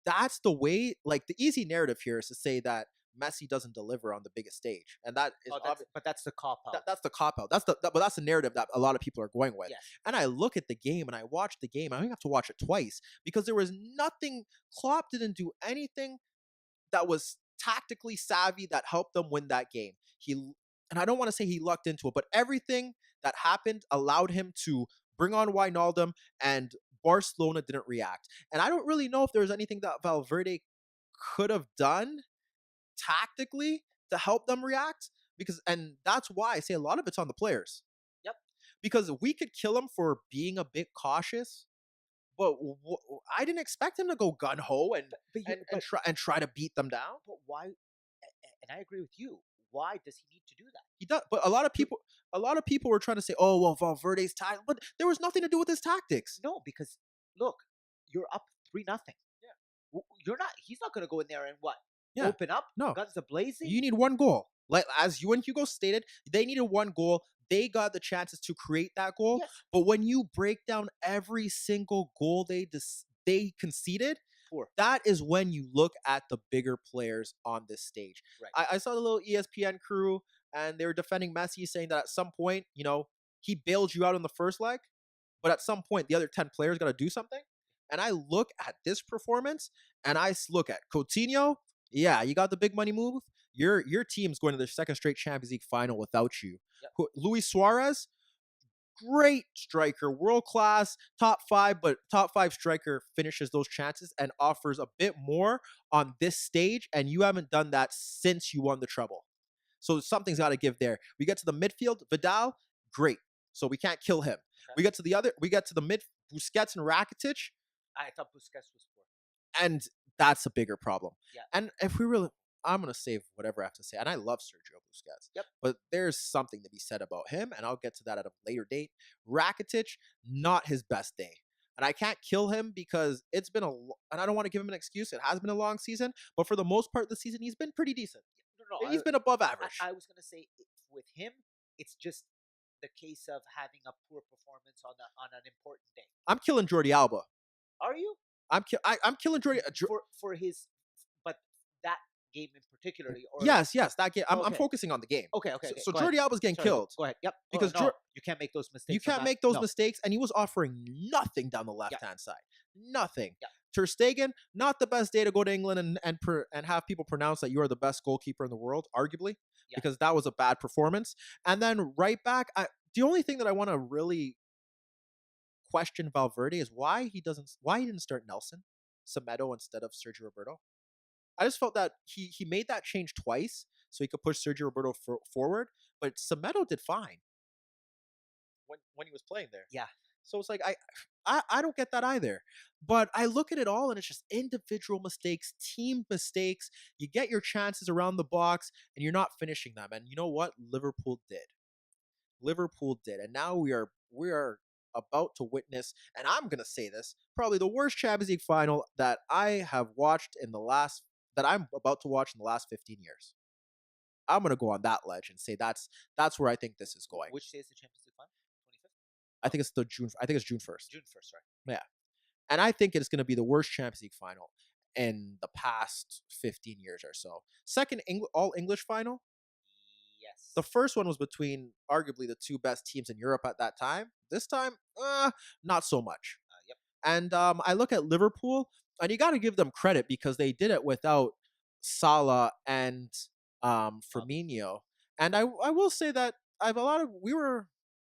that's the way, like, the easy narrative here is to say that Messi doesn't deliver on the biggest stage, and that is but that's the cop out. That's the cop out. But that's the narrative that a lot of people are going with. Yes. And I look at the game and I watch the game. I don't have to watch it twice because there was nothing. Klopp didn't do anything that was tactically savvy that helped them win that game. And I don't want to say he lucked into it, but everything that happened allowed him to bring on Wijnaldum, and Barcelona didn't react. And I don't really know if there's anything that Valverde could have done tactically to help them react, and that's why I say a lot of it's on the players. Yep. Because we could kill him for being a bit cautious, but I didn't expect him to go gun ho and try to beat them down. But why? And I agree with you. Why does he need to do that? He does, but a lot of people were trying to say, "Oh, well, Valverde's tactics," but there was nothing to do with his tactics. No, because look, you're up 3-0. Yeah. You're not. He's not going to go in there and what? Yeah. Open up? No. Guns a-blazing? You need one goal. Like, as you and Hugo stated, they needed one goal. They got the chances to create that goal. Yes. But when you break down every single goal they conceded, Poor. That is when you look at the bigger players on this stage. Right. I saw the little ESPN crew, and they were defending Messi, saying that at some point, he bailed you out in the first leg, but at some point, the other 10 players got to do something. And I look at this performance, and I look at Coutinho. Yeah, you got the big money move. Your team's going to their second straight Champions League final without you. Yep. Luis Suarez, great striker, world class, top five, but top five striker finishes those chances and offers a bit more on this stage. And you haven't done that since you won the treble. So something's got to give there. We get to the midfield, Vidal, great. So we can't kill him. Okay. We get to the mid, Busquets and Rakitic, I thought Busquets was poor. and that's a bigger problem. Yeah. And if we really, I'm going to save whatever I have to say. And I love Sergio Busquets. Yep. But there's something to be said about him, and I'll get to that at a later date. Rakitic, not his best day. And I can't kill him because it's been and I don't want to give him an excuse. It has been a long season, but for the most part of the season, he's been pretty decent. No, he's been above average. I was going to say with him, it's just the case of having a poor performance on an important day. I'm killing Jordi Alba. Are you? I'm killing Jordi for his, but that game in particularly. Or yes, that game. I'm focusing on the game. Okay. So Jordi Alba's getting killed. Go ahead. Yep. Because you can't make those mistakes. You can't make those mistakes, and he was offering nothing down the left-hand side. Nothing. Yeah. Ter Stegen, not the best day to go to England and have people pronounce that you are the best goalkeeper in the world, arguably, because that was a bad performance. And then right back, the only thing that I want to really question Valverde is why he didn't start Nelson Semedo instead of Sergio Roberto. I just felt that he made that change twice so he could push Sergio Roberto forward, but Semedo did fine when he was playing there. Yeah. So it's like I don't get that either. But I look at it all and it's just individual mistakes, team mistakes. You get your chances around the box and you're not finishing them. And you know what? Liverpool did. And now we are about to witness, and I'm gonna say this, probably the worst Champions League final that I'm about to watch in the last 15 years. I'm gonna go on that ledge and say that's where I think this is going. Which day is the Champions League final? 25th? I think it's June 1st. June 1st, sorry. Yeah. And I think it's going to be the worst Champions League final in the past 15 years or so. Second all English final. Yes. The first one was between arguably the two best teams in Europe at that time. This time, not so much. Yep. And I look at Liverpool, and you got to give them credit because they did it without Salah and Firmino. And I will say that we were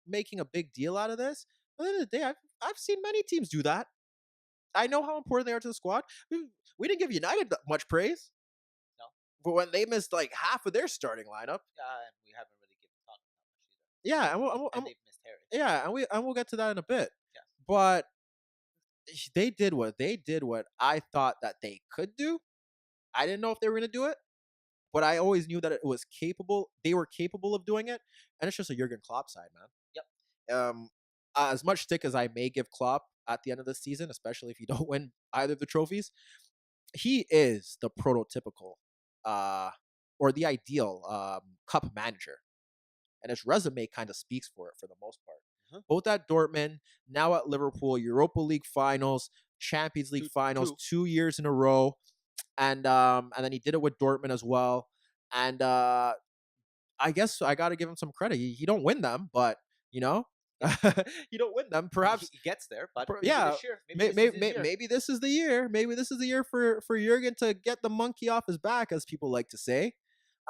making a big deal out of this. But at the end of the day, I've seen many teams do that. I know how important they are to the squad. We didn't give United much praise. No. But when they missed like half of their starting lineup. And we haven't really given Tottenham that much either. Yeah, and they've missed Harry. Yeah, and we'll get to that in a bit. Yeah. But they did what I thought that they could do. I didn't know if they were going to do it, but I always knew that it was capable. They were capable of doing it, and it's just a Jurgen Klopp side, man. Yep. As much stick as I may give Klopp at the end of the season, especially if you don't win either of the trophies, he is the prototypical or the ideal cup manager. And his resume kind of speaks for it for the most part. Mm-hmm. Both at Dortmund, now at Liverpool, Europa League finals, Champions League finals, 2 years in a row. And then he did it with Dortmund as well. And I guess I got to give him some credit. He don't win them, but, you know, you don't win them. Perhaps he gets there, but maybe this is the year. Maybe this is the year for Jurgen to get the monkey off his back, as people like to say.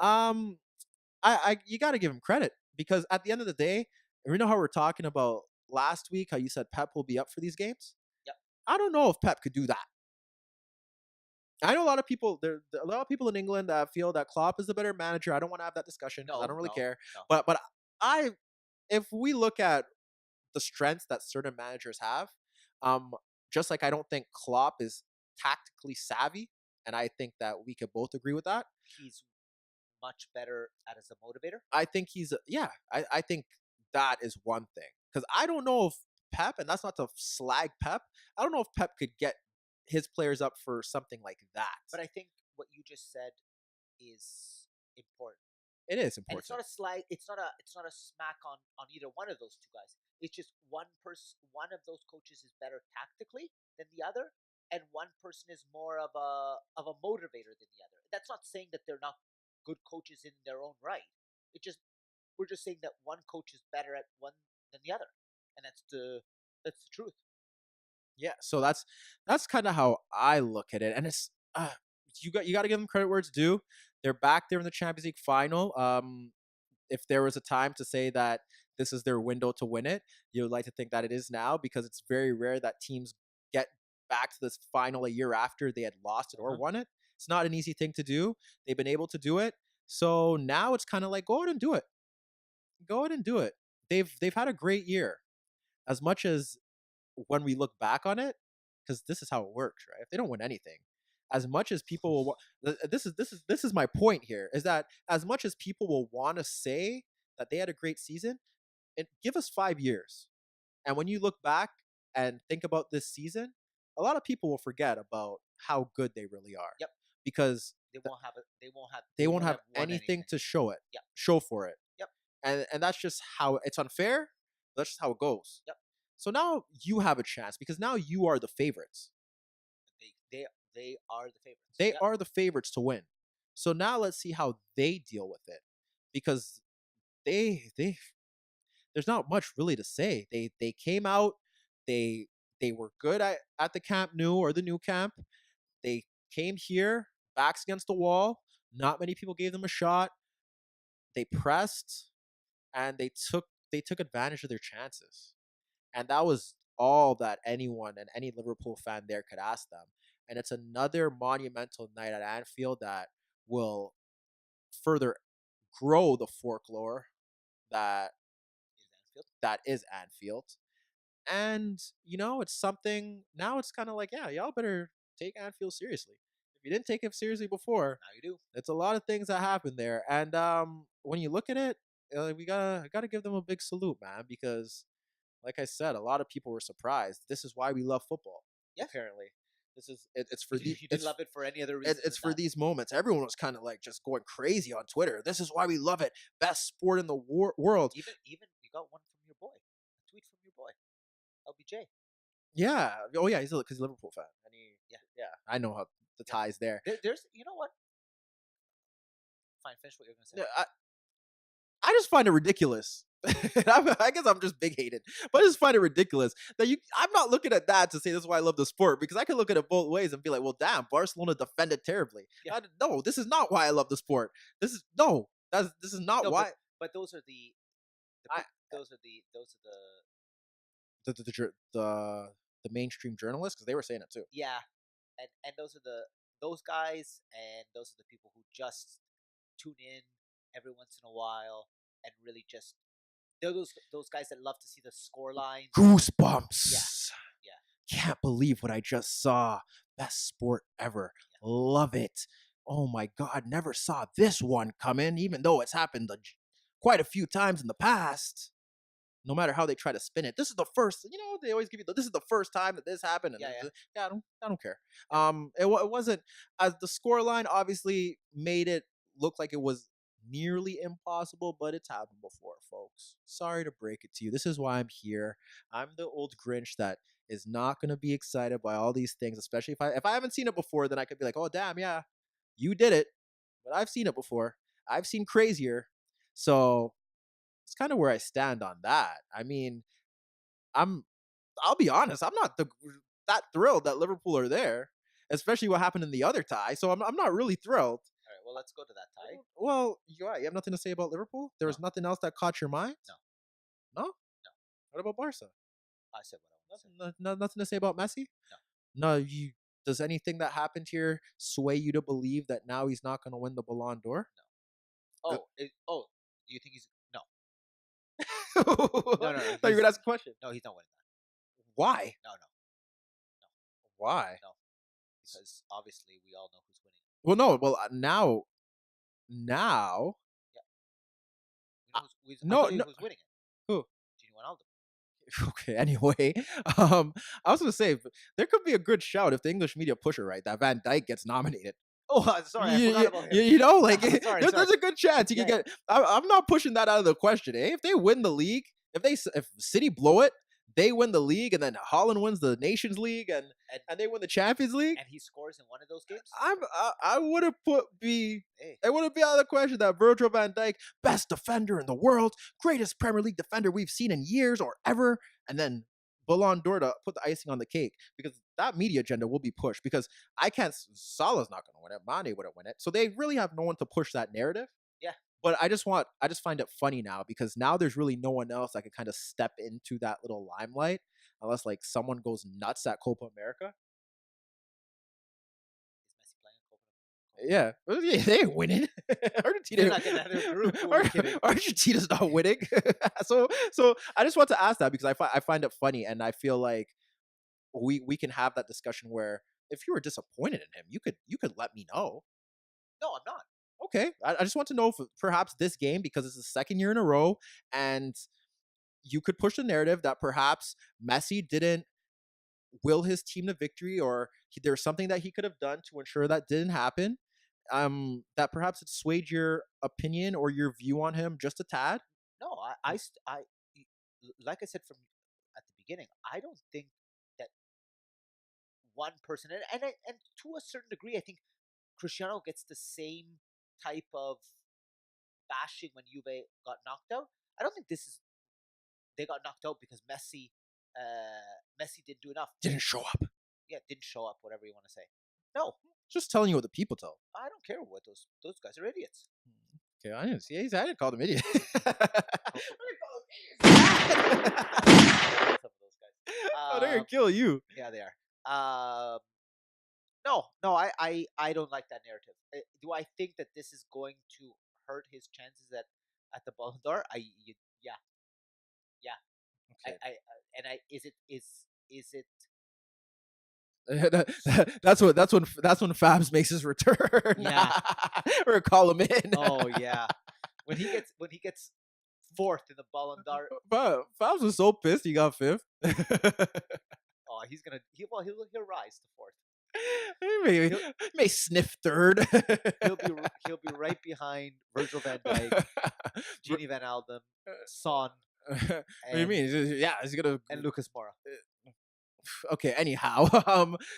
You got to give him credit because at the end of the day, you know how we're talking about last week, how you said Pep will be up for these games. Yep. I don't know if Pep could do that. I know a lot of people. There are a lot of people in England that feel that Klopp is the better manager. I don't want to have that discussion because I don't really care. No. But if we look at the strengths that certain managers have, just like I don't think Klopp is tactically savvy, and I think that we could both agree with that. He's much better as a motivator. I think I think that is one thing because I don't know if Pep, and that's not to slag Pep, I don't know if Pep could get his players up for something like that. But I think what you just said is important. It is important. And it's not a slag. It's not a smack on either one of those two guys. It's just one of those coaches is better tactically than the other, and one person is more of a motivator than the other. That's not saying that they're not good coaches in their own right. We're just saying that one coach is better at one than the other, and that's the truth. Yeah, so that's kind of how I look at it, and it's you got to give them credit where it's due. They're back there in the Champions League final. If there was a time to say that this is their window to win it. You would like to think that it is now, because it's very rare that teams get back to this final a year after they had lost it or won it. It's not an easy thing to do. They've been able to do it. So now it's kind of like, go ahead and do it. Go ahead and do it. They've had a great year. As much as when we look back on it, because this is how it works, right? If they don't win anything, as much as people will, this is my point here, is that as much as people will want to say that they had a great season, give us 5 years, and when you look back and think about this season, a lot of people will forget about how good they really are. Yep. Because They won't have it. they won't have won anything to show it. Yep. Show for it. Yep. And that's just how it's unfair. That's just how it goes. Yep. So now you have a chance, because now you are the favorites. They are the favorites. They are the favorites to win. So now let's see how they deal with it, because they there's not much really to say. They came out, they were good at the Camp Nou, or the new camp. They came here, backs against the wall. Not many people gave them a shot. They pressed, and they took advantage of their chances. And that was all that anyone and any Liverpool fan there could ask them. And it's another monumental night at Anfield that will further grow the folklore that is Anfield. And, it's something, now it's kind of like, yeah, y'all better take Anfield seriously. If you didn't take it seriously before, now you do. it's a lot of things that happen there. And when you look at it, we gotta give them a big salute, man, because like I said, a lot of people were surprised. This is why we love football. Yeah. Apparently, it's for You didn't love it for any other reason. It's for these moments. Everyone was kind of like just going crazy on Twitter. This is why we love it. Best sport in the world. Even you got one from your boy. A tweet from your boy, LBJ. Yeah. Oh yeah, because he's a Liverpool fan. And yeah. I know how the ties there. There's, you know what? Fine, finish what you're gonna say. Yeah, I just find it ridiculous. I guess I'm just big hated, but I just find it ridiculous that I'm not looking at that to say this is why I love the sport, because I can look at it both ways and be like, well, damn, Barcelona defended terribly. Yeah. No, this is not why I love the sport. This is not why. But those are the the mainstream journalists, because they were saying it too. Yeah, and those guys, and those are the people who just tune in every once in a while and really just. They're those guys that love to see the score lines. Goosebumps. Yeah. Can't believe what I just saw. Best sport ever. Yeah. Love it. Oh my God. Never saw this one coming, even though it's happened quite a few times in the past. No matter how they try to spin it. This is the first, they always give you this is the first time that this happened. And I don't care. It wasn't, as the score line obviously made it look like it was nearly impossible, but it's happened before, folks. Sorry to break it to you. This is why I'm here. I'm the old Grinch that is not going to be excited by all these things, especially if I haven't seen it before. Then I could be like, oh damn, yeah, you did it, but I've seen it before. I've seen crazier. So it's kind of where I stand on that. I mean, I'll be honest, I'm not that thrilled that Liverpool are there, especially what happened in the other tie. So I'm not really thrilled. All right, well, let's go to that tie. Well, you have nothing to say about Liverpool? There was nothing else that caught your mind? No? No? What about Barca? I said what I want to say. Nothing to say about Messi? No. Does anything that happened here sway you to believe that now he's not going to win the Balon d'Or? No. Do you think he's... No. No. I thought you were going to ask a question. No, he's not winning that. Why? No. Why? No. Because obviously we all know who's winning. Well, no. Well, now. Yeah. Who's winning it? Who? Gini Wijnaldum. Okay, anyway, I was going to say, there could be a good shout if the English media push it right, that Van Dijk gets nominated. Oh, sorry, I forgot about him. Sorry. There's a good chance he can get. I'm not pushing that out of the question. If they win the league, if City blow it, they win the league, and then Holland wins the Nations League, and they win the Champions League, and he scores in one of those games. I would have it wouldn't be out of the question that Virgil van Dijk, best defender in the world, greatest Premier League defender we've seen in years or ever, and then Balon d'Or to put the icing on the cake, because that media agenda will be pushed, because Salah's not going to win it, Mane wouldn't win it, so they really have no one to push that narrative. Yeah. But I just find it funny now because now there's really no one else that could kind of step into that little limelight unless like someone goes nuts at Copa America. Is Messi playing Copa? Yeah, well, yeah, they ain't winning. Argentina, They're not getting out of their group. Who are we kidding? Argentina's not winning. so I just want to ask that because I find it funny, and I feel like we can have that discussion where if you were disappointed in him, you could let me know. No, I'm not. Okay, I just want to know if perhaps this game, because it's the second year in a row, and you could push the narrative that perhaps Messi didn't will his team to victory, or there's something that he could have done to ensure that didn't happen. That perhaps it swayed your opinion or your view on him just a tad. No, like I said from at the beginning, I don't think that one person, and to a certain degree, I think Cristiano gets the same type of bashing when Juve got knocked out. I don't think they got knocked out because Messi didn't do enough. Didn't show up. Yeah, didn't show up. Whatever you want to say. No, Just telling you what the people tell. I don't care what those guys are idiots. Okay, I didn't see. I didn't call them idiots. Some of those guys. Oh, they're gonna kill you. Yeah, they are. No, I don't like that narrative. Do I think that this is going to hurt his chances at the Ballon d'Or? Yeah. Okay. Is it? that's when Fabs makes his return. Yeah. Or call him in. Oh yeah, when he gets fourth in the Ballon d'Or. But Fabs was so pissed he got fifth. Oh, he'll rise to fourth. Maybe may sniff third. He'll be right behind Virgil van Dijk, Gini van Alden, Son. What do you mean? Yeah, he's gonna and Lucas Moura. Okay, anyhow,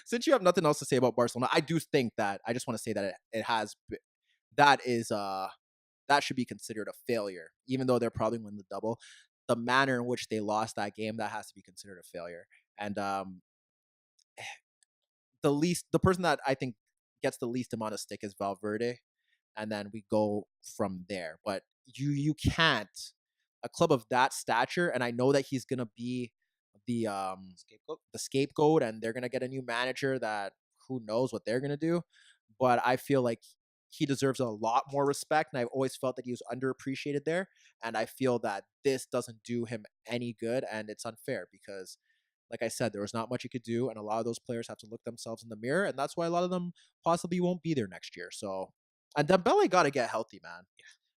since you have nothing else to say about Barcelona, I do think that I just want to say that it has that should be considered a failure, even though they're probably winning the double. The manner in which they lost that game, that has to be considered a failure. And the person that I think gets the least amount of stick is Valverde, and then we go from there. But you can't, a club of that stature, and I know that he's gonna be the scapegoat, and they're gonna get a new manager that who knows what they're gonna do. But I feel like he deserves a lot more respect, and I've always felt that he was underappreciated there. And I feel that this doesn't do him any good, and it's unfair because, like I said, there was not much he could do, and a lot of those players have to look themselves in the mirror, and that's why a lot of them possibly won't be there next year. So, and Dembele got to get healthy, man.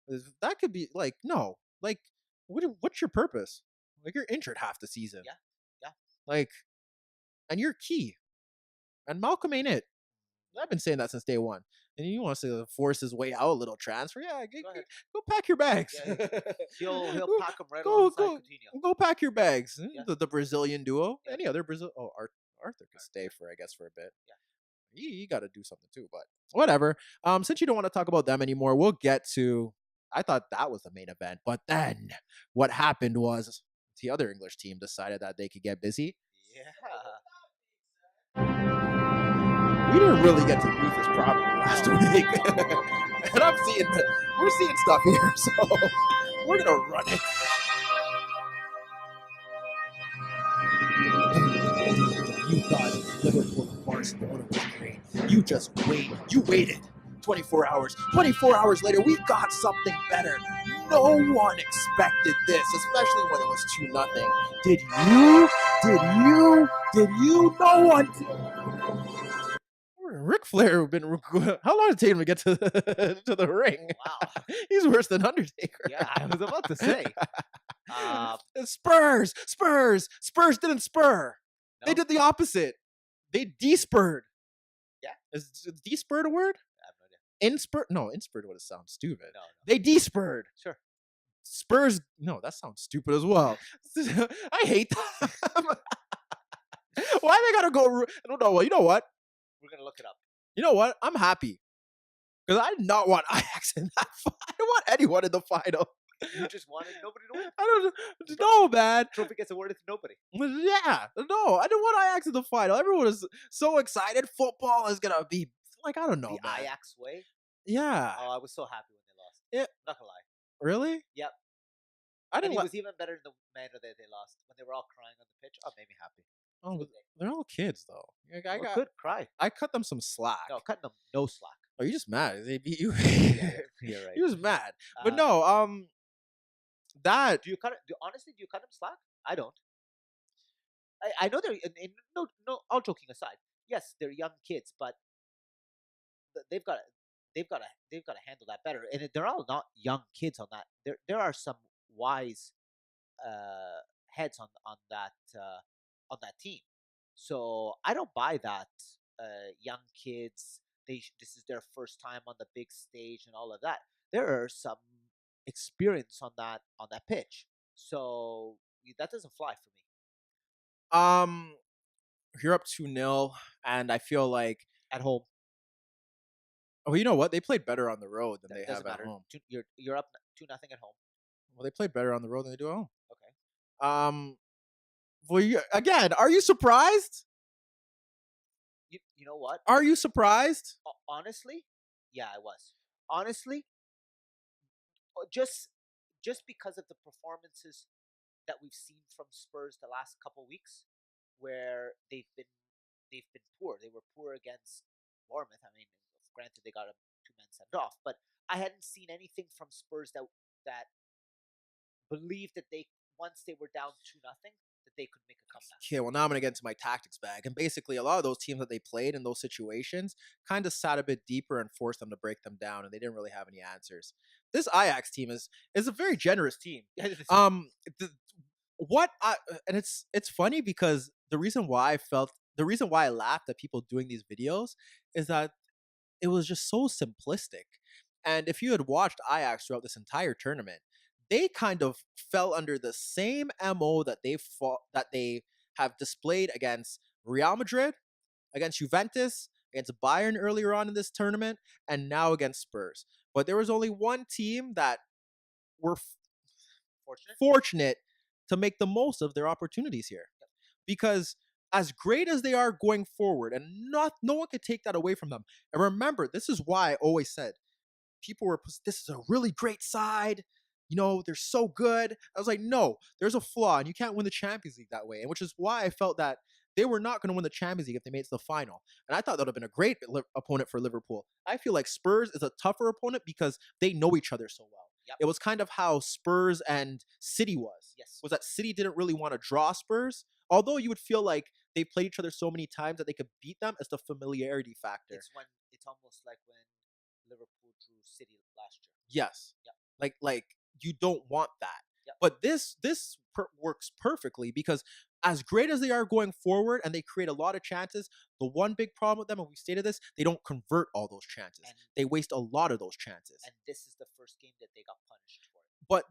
Yeah, that could be like no, like what's your purpose? Like you're injured half the season. Yeah. Like, and you're key, and Malcolm ain't it. I've been saying that since day one. And you want to say force his way out a little transfer? Yeah, go pack your bags. Yeah, he'll pack them right alongside Coutinho. Go pack your bags. Yeah. The Brazilian duo. Yeah. Any other Brazil? Oh, Arthur could stay for a bit. Yeah, he got to do something too. But whatever. Since you don't want to talk about them anymore, we'll get to. I thought that was the main event, but then what happened was the other English team decided that they could get busy. Yeah. We didn't really get to use this properly last week. And we're seeing stuff here, so we're going to run it. You thought Liverpool and Barcelona was great. You just wait. You waited 24 hours. 24 hours later, we got something better. No one expected this, especially when it was 2-0. Did you? No one did. Ric Flair been. How long did it take him to get to the ring? Wow, he's worse than Undertaker. Yeah, I was about to say. Spurs didn't spur. No? They did the opposite. They de-spurred. Yeah, is de-spurred a word? I have no idea. Inspurred would sound stupid. No. They de-spurred. Sure. Spurs. No, that sounds stupid as well. I hate them. Why they gotta go? I don't know. Well, you know what? We're going to look it up. You know what? I'm happy. Because I did not want Ajax in that final. I don't want anyone in the final. You just wanted nobody to win? I don't know, man. Trophy gets awarded to nobody. Yeah. No, I didn't want Ajax in the final. Everyone is so excited. Football is going to be, like, I don't know, the man. Ajax way? Yeah. Oh, I was so happy when they lost. Yeah, Not gonna lie. really? Yep. I And didn't. he was even better in the manner that they lost when they were all crying on the pitch. Oh, it made me happy. Oh, Good day. they're all kids though. Like, Well, good cry. I cut them some slack. No, cutting them no slack. Are you just mad? They beat you. Yeah, you're right. You was mad, but Uh, no. That do you cut it? Honestly, do you cut them slack? I don't. I know they're no. All joking aside, yes, they're young kids, but they've got they've got to handle that better. And they're all not young kids on that. There are some wise heads on that team. So I don't buy that young kids. This is their first time on the big stage and all of that. There are some experience on that pitch. So that doesn't fly for me um, you're up 2-0, and I feel like, at home. oh, you know what? They played better on the road than That they doesn't have at matter. home. You're up 2-0 at home. Well, they played better on the road than they do at home. Okay. Well, again, are you surprised? You know what? Are you surprised? Honestly, yeah, I was. Honestly, just because of the performances that we've seen from Spurs the last couple weeks, where they've been poor. They were poor against Bournemouth. I mean, granted they got a 2-man sent off, but I hadn't seen anything from Spurs that believed that they once they were down 2-0 that they could make a comeback. Okay, well, now I'm going to get into my tactics bag. And basically, a lot of those teams that they played in those situations kind of sat a bit deeper and forced them to break them down, and they didn't really have any answers. This Ajax team is a very generous team. Um, the, and it's funny because the reason why I laughed at people doing these videos is that it was just so simplistic. And if you had watched Ajax throughout this entire tournament, they kind of fell under the same MO that they have displayed against Real Madrid, against Juventus, against Bayern earlier on in this tournament, and now against Spurs. But there was only one team that were fortunate to make the most of their opportunities here. Because as great as they are going forward, and no one could take that away from them. And remember, this is why I always said this is a really great side. You know, they're so good. I was like, no, there's a flaw, and you can't win the Champions League that way. And which is why I felt that they were not going to win the Champions League if they made it to the final. And I thought that would have been a great opponent for Liverpool. I feel like Spurs is a tougher opponent because they know each other so well. Yep. It was kind of how Spurs and City was. Yes. Was that City didn't really want to draw Spurs, although you would feel like they played each other so many times that they could beat them. As the familiarity factor. It's almost like when Liverpool drew City last year. Yes. Yep. Like you don't want that. Yep. But this works perfectly because as great as they are going forward and they create a lot of chances, the one big problem with them, and we stated this, they don't convert all those chances. And they waste a lot of those chances. And this is the first game that they got punished for it.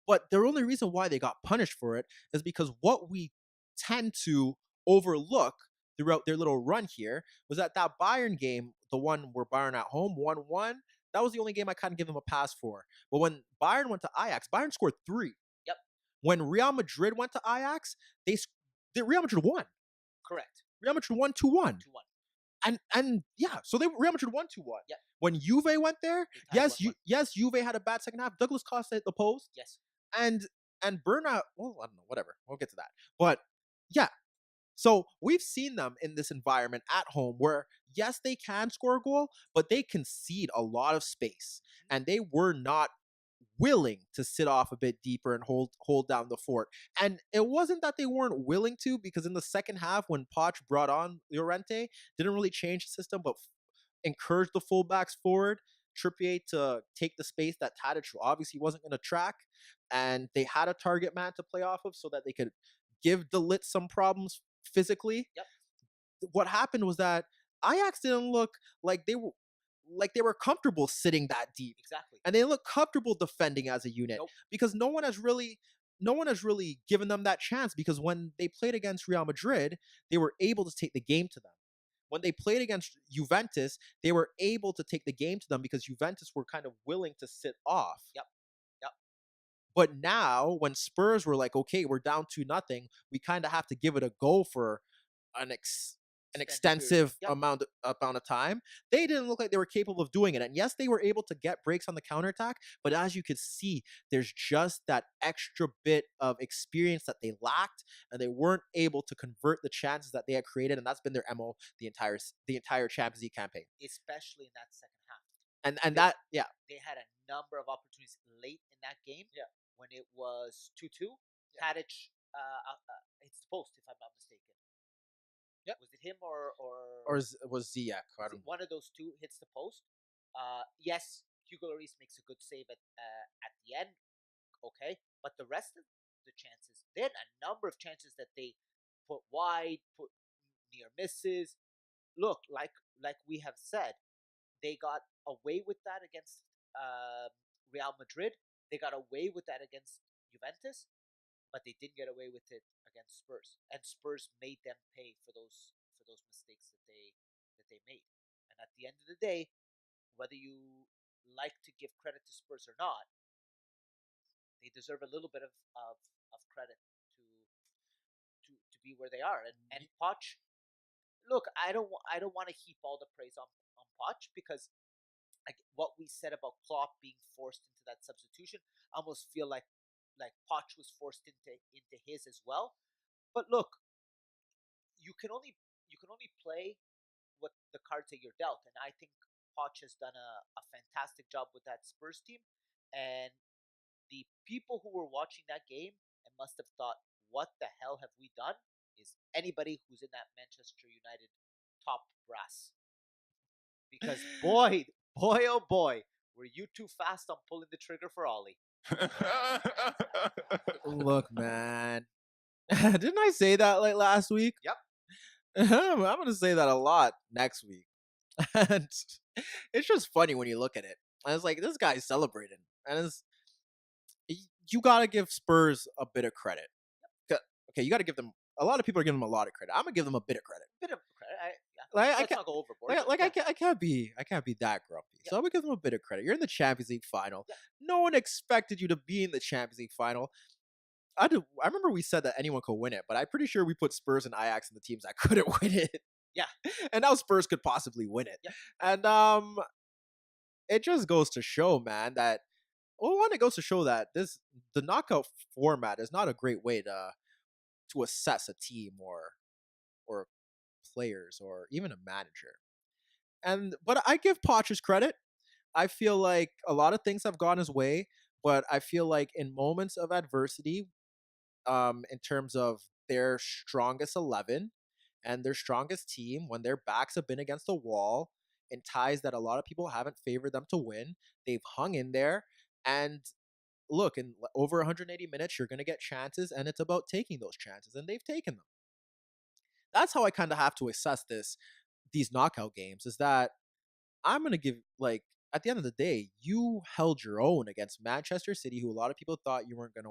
But the only reason why they got punished for it is because what we tend to overlook throughout their little run here was that Bayern game, the one where Bayern at home 1-1, that was the only game I kind of give them a pass for. But when Bayern went to Ajax, Bayern scored 3. Yep. When Real Madrid went to Ajax, Real Madrid won. Correct. Real Madrid won 2-1. 2-1. And yeah, so Real Madrid won 2-1. Yep. When Juve went there, yes, Juve had a bad second half. Douglas Costa hit the post. Yes. And Bernat, well, I don't know, whatever. We'll get to that. But yeah. So we've seen them in this environment at home where, yes, they can score a goal, but they concede a lot of space. And they were not willing to sit off a bit deeper and hold down the fort. And it wasn't that they weren't willing to, because in the second half, when Poch brought on Llorente, didn't really change the system, but encouraged the fullbacks forward, Trippier to take the space that Tadic obviously wasn't going to track. And they had a target man to play off of so that they could give De Ligt some problems physically. Yep. What happened was that Ajax didn't look like they were comfortable sitting that deep. Exactly. And they look comfortable defending as a unit. Nope. Because no one has really given them that chance, because when they played against Real Madrid, they were able to take the game to them. When they played against Juventus, they were able to take the game to them because Juventus were kind of willing to sit off. Yep. But now, when Spurs were like, okay, we're down 2-0, we kind of have to give it a go for an extended period. extensive Yep. amount of time, they didn't look like they were capable of doing it. And yes, they were able to get breaks on the counterattack, but as you could see, there's just that extra bit of experience that they lacked, and they weren't able to convert the chances that they had created, and that's been their MO the entire Champions League campaign. Especially in that second half. And They- that, yeah, They had a number of opportunities late in that game. Yeah. When it was 2-2, Yeah. Tadic hits the post, if I'm not mistaken. Yep. Was it him or was Ziyech. I don't know. one of those two hits the post? Yes, Hugo Lloris makes a good save at the end. Okay, but the rest of the chances, they had a number of chances that they put wide, put near misses. Look, like we have said, they got away with that against Real Madrid. They got away with that against Juventus, but they didn't get away with it against Spurs. And Spurs made them pay for those mistakes that they made. And at the end of the day, whether you like to give credit to Spurs or not, they deserve a little bit of credit to be where they are. And Poch, look, I don't want to heap all the praise on Poch, because what we said about Klopp being forced into that substitution, I almost feel like Poch was forced into his as well. But look, you can only play what the cards that you're dealt, and I think Poch has done a fantastic job with that Spurs team. And the people who were watching that game and must have thought, "What the hell have we done?" is anybody who's in that Manchester United top brass, because boy, oh boy, were you too fast on pulling the trigger for Ollie. Look, man, didn't I say that like last week? Yep. I'm gonna say that a lot next week. And it's just funny when you look at it. And it's like, this guy's celebrating, and you gotta give Spurs a bit of credit. Okay, you gotta give them. A lot of people are giving them a lot of credit. I'm gonna give them a bit of credit. Bit of credit. Let's not go overboard. I can't be that grumpy. Yeah. So I'm gonna give them a bit of credit. You're in the Champions League final. Yeah. No one expected you to be in the Champions League final. I remember we said that anyone could win it, but I'm pretty sure we put Spurs and Ajax in the teams that couldn't win it. Yeah. And now Spurs could possibly win it. Yeah. And it just goes to show, man, that it goes to show that the knockout format is not a great way to assess a team or players or even a manager. But I give Poch credit. I feel like a lot of things have gone his way, but I feel like in moments of adversity, in terms of their strongest 11 and their strongest team, when their backs have been against the wall in ties that a lot of people haven't favored them to win, they've hung in there. And look, in over 180 minutes, you're going to get chances, and it's about taking those chances, and they've taken them. That's how I kind of have to assess these knockout games, is that I'm going to give, like, at the end of the day, you held your own against Manchester City, who a lot of people thought you weren't going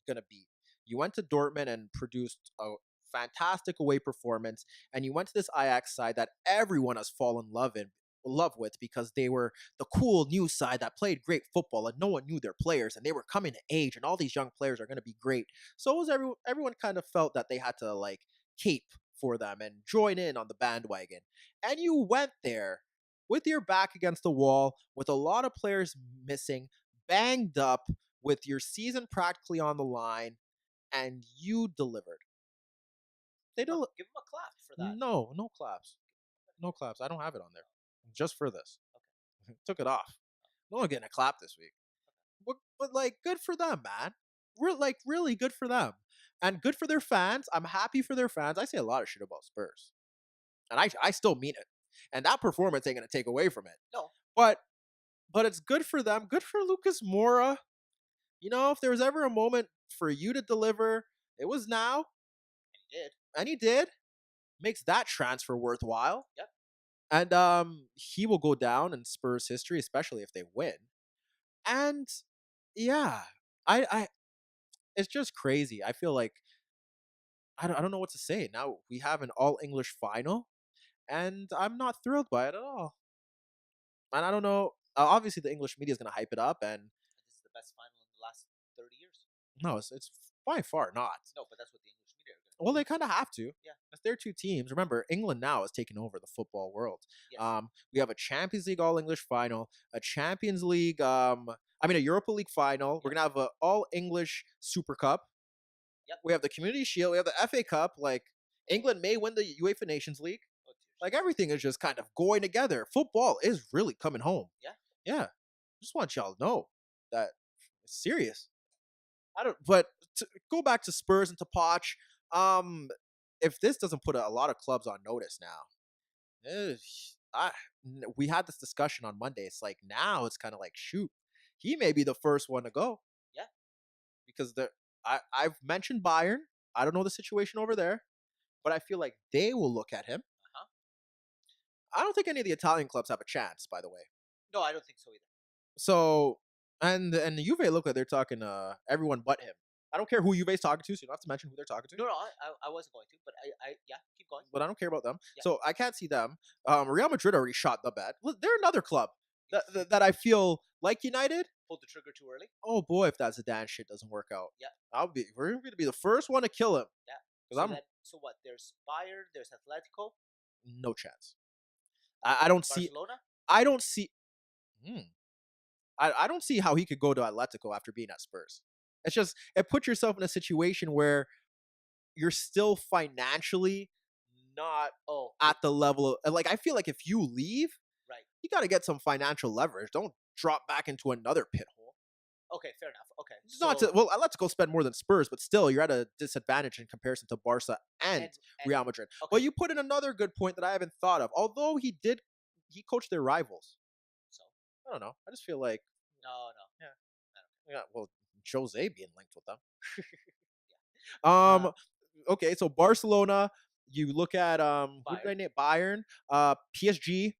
to beat. You went to Dortmund and produced a fantastic away performance, and you went to this Ajax side that everyone has fallen in love with, because they were the cool new side that played great football, and no one knew their players, and they were coming to age, and all these young players are going to be great. So it was everyone kind of felt that they had to like cape for them and join in on the bandwagon. And you went there with your back against the wall, with a lot of players missing, banged up, with your season practically on the line, and you delivered. Give him a clap for that. No claps. No claps. I don't have it on there. Just for this. Okay. Took it off. No one getting a clap this week. But like, good for them, man. Really good for them. And good for their fans. I'm happy for their fans. I say a lot of shit about Spurs. And I still mean it. And that performance ain't going to take away from it. No. But it's good for them. Good for Lucas Moura. You know, if there was ever a moment for you to deliver, it was now. And he did. Makes that transfer worthwhile. Yep. And he will go down in Spurs history, especially if they win. And yeah, I it's just crazy. I feel like I don't know what to say. Now we have an all English final, and I'm not thrilled by it at all. And I don't know. Obviously, the English media is going to hype it up, and this is the best final in the last 30 years. No, it's by far not. No, but that's what the English media are going to Well, they kind of have to. Yeah. If they're two teams, remember, England now is taking over the football world. Yes. We have a Champions League All English final, a Champions League, a Europa League final. We're Yep. gonna have an All English Super Cup. Yep. We have the Community Shield. We have the FA Cup. Like England may win the UEFA Nations League. Oh, Like everything is just kind of going together. Football is really coming home. Yeah. Yeah. Just want y'all to know that it's serious. But to go back to Spurs and to Poch, if this doesn't put a lot of clubs on notice now, we had this discussion on Monday. It's like now it's kind of like, shoot, he may be the first one to go. Yeah. Because I've mentioned Bayern. I don't know the situation over there, but I feel like they will look at him. Uh-huh. I don't think any of the Italian clubs have a chance, by the way. No, I don't think so either. So and the Juve look like they're talking everyone but him. I don't care who Juve's talking to, so you don't have to mention who they're talking to. No, I wasn't going to, but I yeah, keep going. But I don't care about them. Yeah. So I can't see them. Real Madrid already shot the bet. They're another club that I feel like United. Pulled the trigger too early. Oh boy, if that Zidane shit doesn't work out, Yeah. we're gonna be the first one to kill him. Yeah. Because So what? There's Bayern. There's Atletico. no chance. I don't see. Barcelona. I don't see. I don't see how he could go to Atletico after being at Spurs. It's just it puts yourself in a situation where you're still financially not at the level of, like, I feel like if you leave, right, you got to get some financial leverage. Don't drop back into another pit hole. Okay, fair enough. Okay, Not to let's go spend more than Spurs, but still you're at a disadvantage in comparison to Barca and Real Madrid. Okay. But you put in another good point that I haven't thought of. Although he coached their rivals. So I don't know. I just feel like no. Yeah, well, Jose being linked with them. Yeah. Okay, so Barcelona. You look at who did I Bayern. name? Bayern, PSG.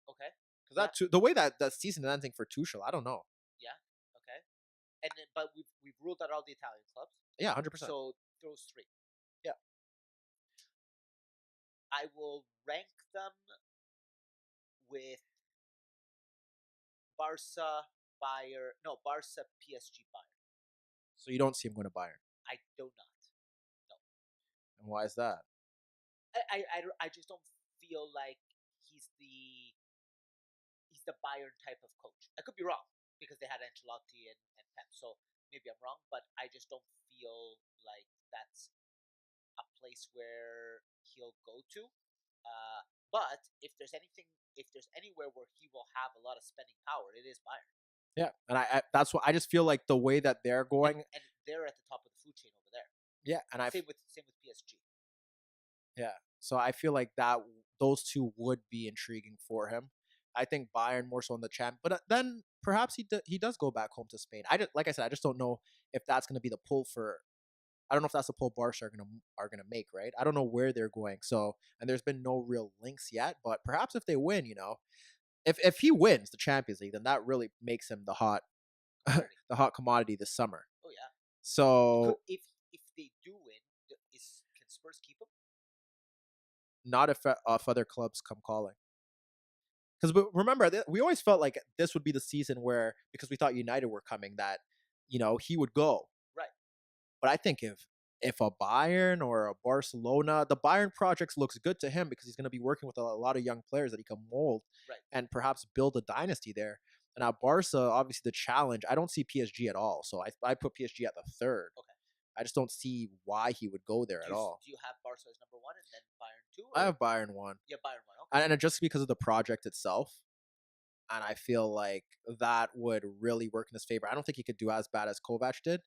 Okay. Because the way that season ending for Tuchel, I don't know. Yeah. Okay. And then, but we've ruled out all the Italian clubs. Yeah, 100%. So those three. Yeah. I will rank them with Barca, PSG, Bayern. So you don't see him going to Bayern. I do not. No. And why is that? I just don't feel like he's the Bayern type of coach. I could be wrong because they had Ancelotti and Pep, so maybe I'm wrong. But I just don't feel like that's a place where he'll go to. But if there's anywhere where he will have a lot of spending power, it is Bayern. Yeah, and I that's what I just feel like the way that they're going, and they're at the top of the food chain over there. Yeah, and same with PSG. Yeah, so I feel like those two would be intriguing for him. I think Bayern more so on the champ, but then perhaps he does go back home to Spain. Like I said, I just don't know if that's going to be the pull for. I don't know if that's the pull Barca are gonna make, right? I don't know where they're going. So, and there's been no real links yet, but perhaps if they win, if he wins the Champions League, then that really makes him the hot commodity this summer. Oh yeah. So if they do win, can Spurs keep him? Not if other clubs come calling. Because remember, we always felt like this would be the season where, because we thought United were coming, that he would go. Right. But I think if a Bayern or a Barcelona, the Bayern project looks good to him because he's going to be working with a lot of young players that he can mold, right, and perhaps build a dynasty there. And now Barca, obviously the challenge, I don't see PSG at all. So I put PSG at the third. Okay. I just don't see why he would go there at all. Do you have Barca as number 1 and then Bayern 2? I have Bayern 1. Yeah, Bayern 1. Okay. And just because of the project itself. And I feel like that would really work in his favor. I don't think he could do as bad as Kovac did.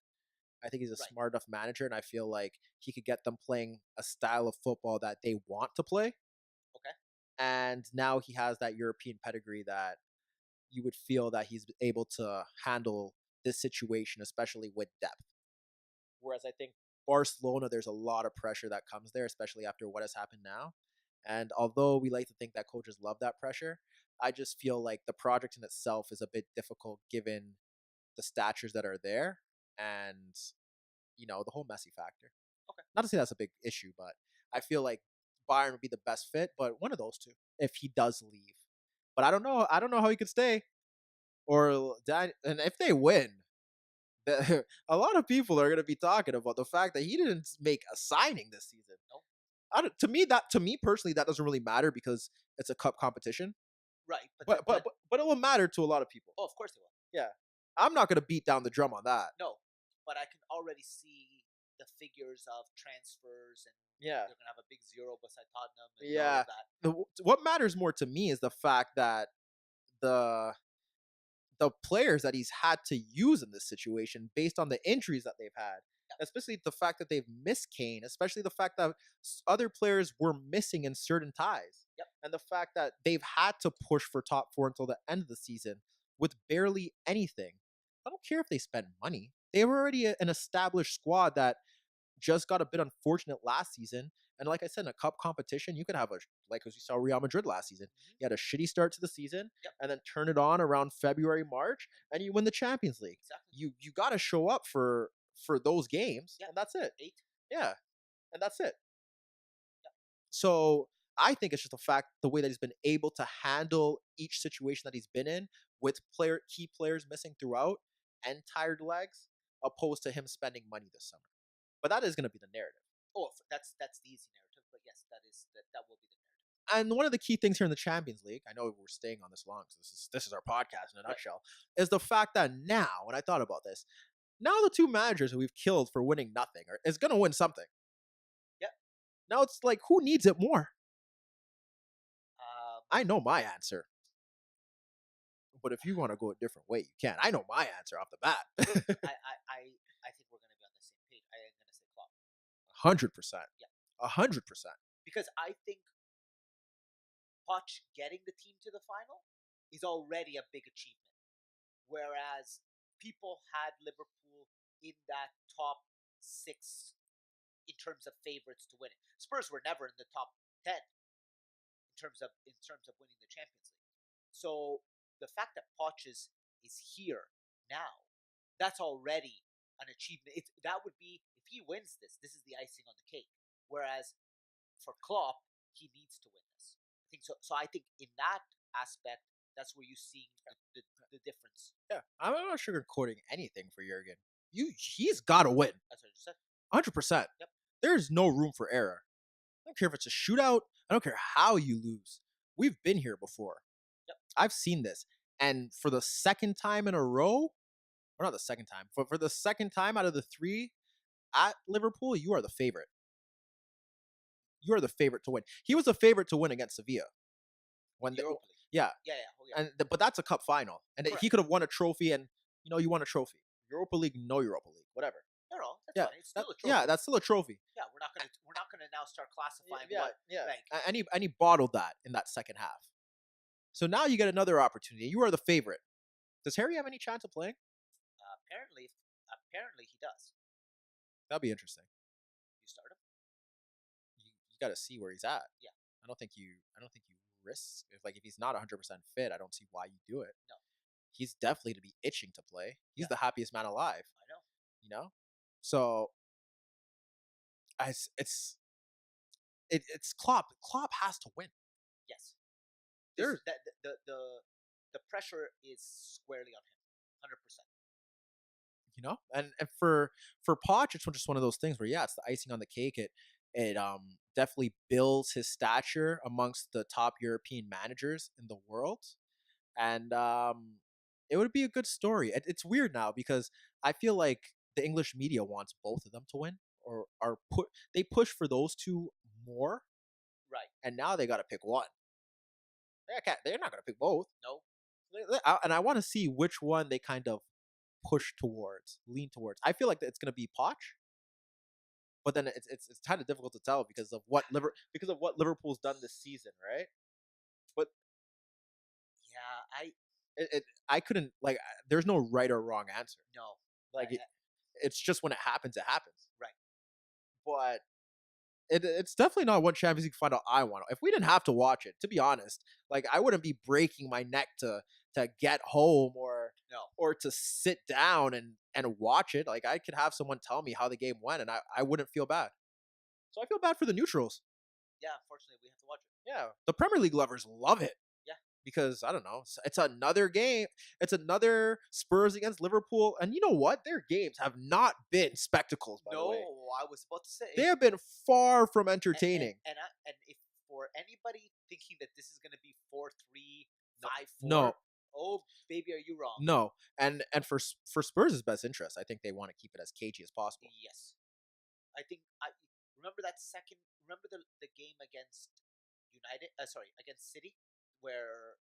I think he's a smart enough manager, and I feel like he could get them playing a style of football that they want to play. Okay. And now he has that European pedigree that you would feel that he's able to handle this situation, especially with depth. Whereas I think Barcelona, there's a lot of pressure that comes there, especially after what has happened now. And although we like to think that coaches love that pressure, I just feel like the project in itself is a bit difficult given the statures that are there and, the whole Messi factor. Okay. Not to say that's a big issue, but I feel like Bayern would be the best fit, but one of those two, if he does leave. But I don't know how he could stay. And if they win, a lot of people are going to be talking about the fact that he didn't make a signing this season. Nope. To me personally, that doesn't really matter because it's a cup competition. Right, But it will matter to a lot of people. oh, of course it will. Yeah, I'm not going to beat down the drum on that. No, but I can already see the figures of transfers, and Yeah, they're gonna have a big zero beside Tottenham. And all yeah. of that. What matters more to me is the fact that the the players that he's had to use in this situation based on the injuries that they've had, especially the fact that they've missed Kane, especially the fact that other players were missing in certain ties, and the fact that they've had to push for top four until the end of the season with barely anything. I don't care if they spend money. They were already an established squad that just got a bit unfortunate last season. And like I said, in a cup competition, you can have like as you saw Real Madrid last season. You had a shitty start to the season and then turn it on around February, March, and you win the Champions League. Exactly. You got to show up for those games, and that's it. 8. Yeah, and that's it. So I think it's just the fact the way that he's been able to handle each situation that he's been in with key players missing throughout and tired legs, opposed to him spending money this summer. But that is going to be the narrative. Oh, that's the easy narrative, but yes, that will be the narrative. And one of the key things here in the Champions League, I know we're staying on this long, so this is our podcast in a nutshell, is the fact that now, when I thought about this, now the two managers who we've killed for winning nothing is going to win something. Yeah. Now it's like, who needs it more? I know my answer. But if you want to go a different way, you can. I know my answer off the bat. I think we're going to be on the same page. I am going to say Klopp. 100%. Yeah. 100%. Because I think Poch getting the team to the final is already a big achievement. Whereas people had Liverpool in that top 6 in terms of favorites to win it. Spurs were never in the top 10 in terms of winning the Champions League. So the fact that Poch is here now, that's already an achievement. That would be, if he wins this is the icing on the cake. Whereas for Klopp, he needs to win this. I think so. So I think in that aspect, that's where you see the difference. Yeah, I'm not sugarcoating anything for Jurgen. He's got to win. That's what I just said. 100%. Yep. There's no room for error. I don't care if it's a shootout. I don't care how you lose. We've been here before. Yep. I've seen this. And for the second time in a row, or not the second time, but for the second time out of the 3 at Liverpool, you are the favorite. You are the favorite to win. He was the favorite to win against Sevilla. Yeah. But that's a cup final. And he could have won a trophy, and you won a trophy. Europa League, no Europa League, whatever. No, that's fine. It's still a trophy. Yeah, that's still a trophy. Yeah, we're not gonna now start classifying And he bottled that in that second half. So now you get another opportunity. You are the favorite. Does Harry have any chance of playing? Apparently he does. That'll be interesting. You start him. You got to see where he's at. Yeah. I don't think you risk if he's not 100% fit. I don't see why you do it. No. He's definitely to be itching to play. He's the happiest man alive. I know. So it's Klopp. Klopp has to win. Yes. The pressure is squarely on him, 100%. And for Poch, it's just one of those things where it's the icing on the cake. It definitely builds his stature amongst the top European managers in the world, and it would be a good story. It's weird now because I feel like the English media wants both of them to win, or they push for those two more, right? And now they got to pick one. They're not going to pick both. No. And I want to see which one they kind of lean towards. I feel like it's going to be Poch, but then it's kind of difficult to tell because of what Liverpool's done this season, right? But I couldn't there's no right or wrong answer. No, it's just when it happens, right? But it's definitely not one Champions League final I want. If we didn't have to watch it, to be honest, I wouldn't be breaking my neck to get home or to sit down and watch it. I could have someone tell me how the game went, and I wouldn't feel bad. So I feel bad for the neutrals. Yeah, unfortunately, we have to watch it. Yeah, the Premier League lovers love it. Yeah, because I don't know. It's another game. It's another Spurs against Liverpool, and you know what? Their games have not been spectacles. By the way, I was about to say. they have been far from and, entertaining. and if for anybody thinking that this is going to be 4-3, 5-4, No. Oh, baby, are you wrong? No, and for Spurs' best interest, I think they want to keep it as cagey as possible. Yes, I think I remember that second. Remember the game against United? Against City, where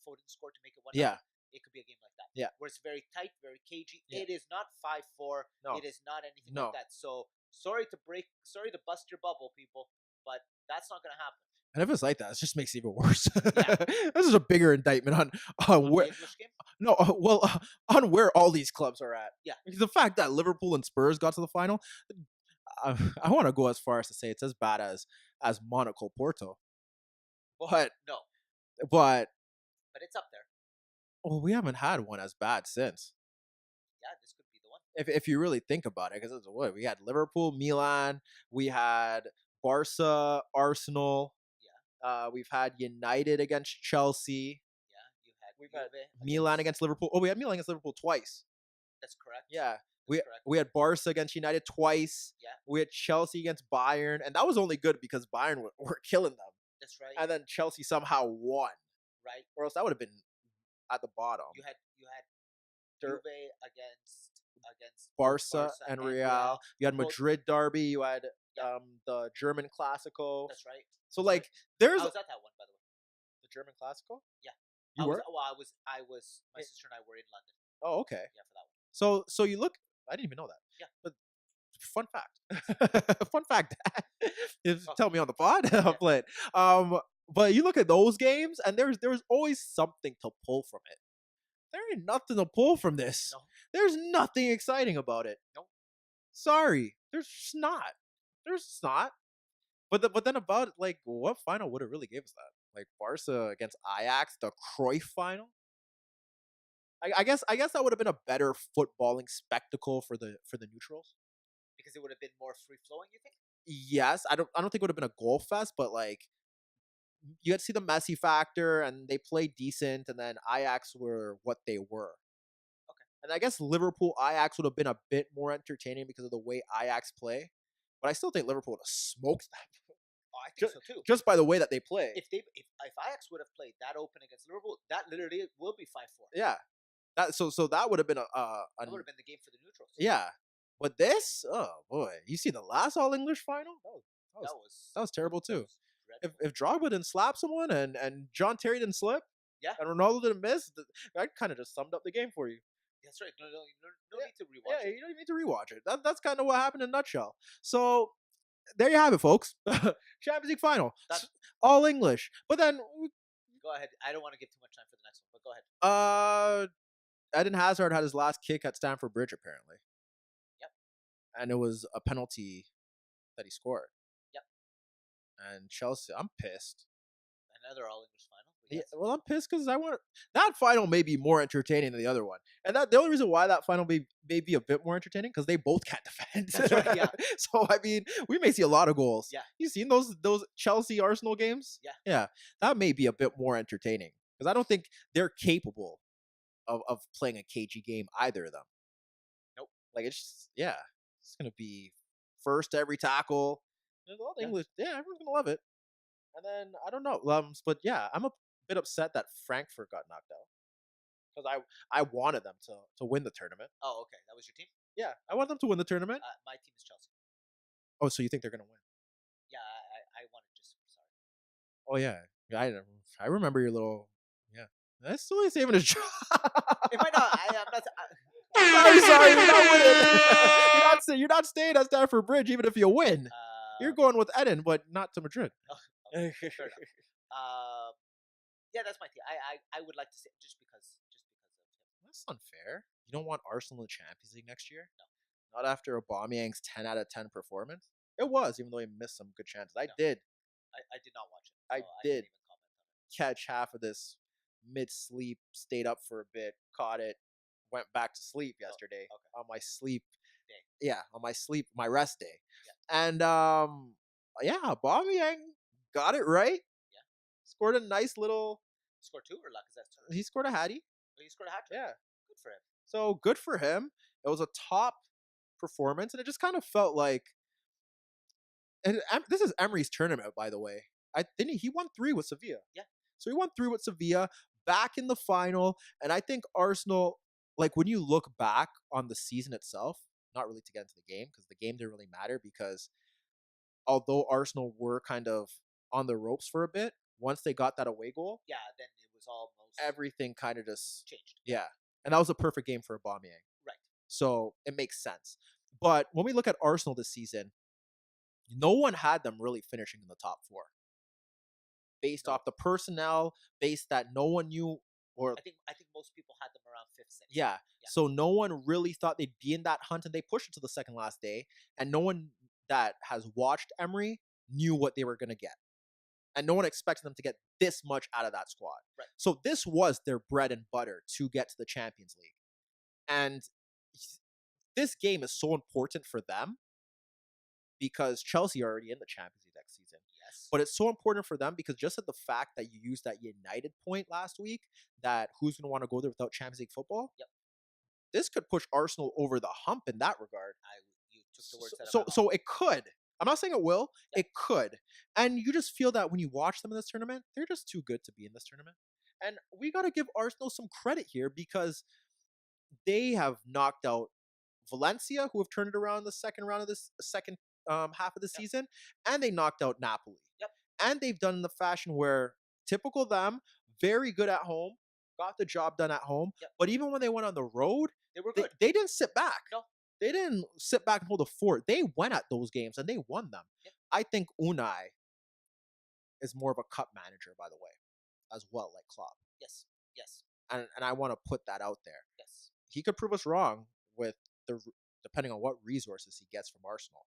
Foden scored to make it 1-0. Yeah. It could be a game like that. Yeah. Where it's very tight, very cagey. Yeah. It is not 5-4. No. It is not anything No. like that. So sorry to bust your bubble, people, but that's not going to happen. And if it's like that, it just makes it even worse. Yeah. This is a bigger indictment on where. The English game? No, on where all these clubs are at. Yeah. Because the fact that Liverpool and Spurs got to the final, I want to go as far as to say it's as bad as Monaco Porto. But No, but it's up there. well, we haven't had one as bad since. Yeah, this could be the one. If you really think about it, because it's what we had: Liverpool, Milan, we had Barca, Arsenal. Yeah. We've had United against Chelsea. Yeah, We've Juve had Milan against Liverpool. Oh, we had Milan against Liverpool twice. That's correct. Yeah. That's correct. We had Barca against United twice. Yeah. We had Chelsea against Bayern, and that was only good because Bayern were killing them. That's right. And then Chelsea somehow won. Right. Or else that would have been at the bottom. You had Juve against Barca and Real. You had Both- Madrid derby. You had Yeah. the German Classico. That's right. So like there's I was at that one, by the way. the German Classico. Yeah. You were? I was. My sister and I were in London. Oh, okay. Yeah, for that one. So you look. I didn't even know that. Yeah. But fun fact. Fun fact. Oh. Tell me on the pod. I'll play it. But you look at those games, and there's always something to pull from it. There ain't nothing to pull from this. No. There's nothing exciting about it. No. Sorry, there's just not. There's just not. But then about like what final would have really gave us that? Like Barca against Ajax, the Cruyff final. I guess that would have been a better footballing spectacle for the neutrals. Because it would have been more free flowing. You think? Yes, I don't think it would have been a goal fest, but like you had to see the Messi factor, and they played decent, and then Ajax were what they were. Okay. And I guess Liverpool Ajax would have been a bit more entertaining because of the way Ajax play, but I still think Liverpool would have smoked them Oh, I think so too. just by the way that they play. If Ajax would have played that open against Liverpool, that literally will be 5-4. Yeah, so that would have been That would have been the game for the neutrals. yeah. But this, oh boy, you see the last All English final? That was terrible too. If Drogba didn't slap someone and John Terry didn't slip, Yeah. and Ronaldo didn't miss, that kind of just summed up the game for you. That's right. No Yeah. need to rewatch Yeah, it. you don't even need to rewatch it. That's kind of what happened in a nutshell. So there you have it, folks. Champions League final, Done. All English. But then, Go ahead. I don't want to give too much time for the next one, but go ahead. Eden Hazard had his last kick at Stamford Bridge, apparently. Yep. And it was a penalty that he scored. Yep. And Chelsea, I'm pissed. Another All English final. Yeah, well, I'm pissed because I want that final may be more entertaining than the other one, and that the only reason why that final may be a bit more entertaining because they both can't defend. That's right, yeah. So I mean, we may see a lot of goals. Yeah. You seen those Chelsea Arsenal games? Yeah. Yeah, that may be a bit more entertaining because I don't think they're capable of playing a cagey game, either of them. Nope. Like it's gonna be first to every tackle. All the English, everyone's gonna love it. And then I don't know, but yeah, I'm a bit upset that Frankfurt got knocked out because I wanted them to win the tournament. Oh, okay. That was your team? Yeah, I want them to win the tournament. My team is Chelsea. Oh, so you think they're gonna win? Yeah, I wanted just sorry. Oh yeah, I remember your little That's still saving his job. If I know, I'm not. Sorry, you're not winning. You're not staying at Stamford Bridge even if you win. You're going with Eden, but not to Madrid. Okay, fair enough. Yeah, that's my team. I would like to say just because of him. That's unfair. You don't want Arsenal in the Champions League next year? No. Not after Aubameyang's 10 out of 10 performance? It was, even though he missed some good chances. I No. did I did not watch it. I So I did. can't even comment on it. catch half of this mid-sleep, stayed up for a bit, caught it, went back to sleep yesterday okay. on my sleep Day. Yeah, on my rest day. Yeah. And Aubameyang got it right. Yeah. Scored a nice little Scored 2 or Lacazette? He scored a hattie. He scored a hat trick. Yeah. Good for him. So good for him. It was a top performance, and it just kind of felt like. And this is Emery's tournament, by the way. He won 3 with Sevilla. Yeah. So he won 3 with Sevilla, back in the final, and I think Arsenal, like when you look back on the season itself, not really to get into the game because the game didn't really matter because although Arsenal were kind of on the ropes for a bit, once they got that away goal, Yeah, then it was almost everything kind of just changed. yeah. And that was a perfect game for Aubameyang. Right. So it makes sense. But when we look at Arsenal this season, no one had them really finishing in the top 4. Based off the personnel, based that no one knew or I think most people had them around 5th, 6th. yeah. So no one really thought they'd be in that hunt, and they pushed it to the second last day. And no one that has watched Emery knew what they were going to get. And no one expected them to get this much out of that squad. Right. So this was their bread and butter to get to the Champions League. And this game is so important for them because Chelsea are already in the Champions League next season. Yes. But it's so important for them because just at the fact that you used that United point last week, that who's going to want to go there without Champions League football? Yep. This could push Arsenal over the hump in that regard. You took the words out of my mouth. So it could. I'm not saying it will. Yeah. It could. And you just feel that when you watch them in this tournament, they're just too good to be in this tournament. And we got to give Arsenal some credit here because they have knocked out Valencia, who have turned it around in the second round of this second half of the season, and they knocked out Napoli. Yep. And they've done in the fashion where typical them, very good at home, got the job done at home. Yep. But even when they went on the road, they were good. They didn't sit back. No. They didn't sit back and hold a fort. They went at those games and they won them. Yep. I think Unai is more of a cup manager, by the way, as well, like Klopp. Yes. Yes. And I want to put that out there. Yes. He could prove us wrong with depending on what resources he gets from Arsenal.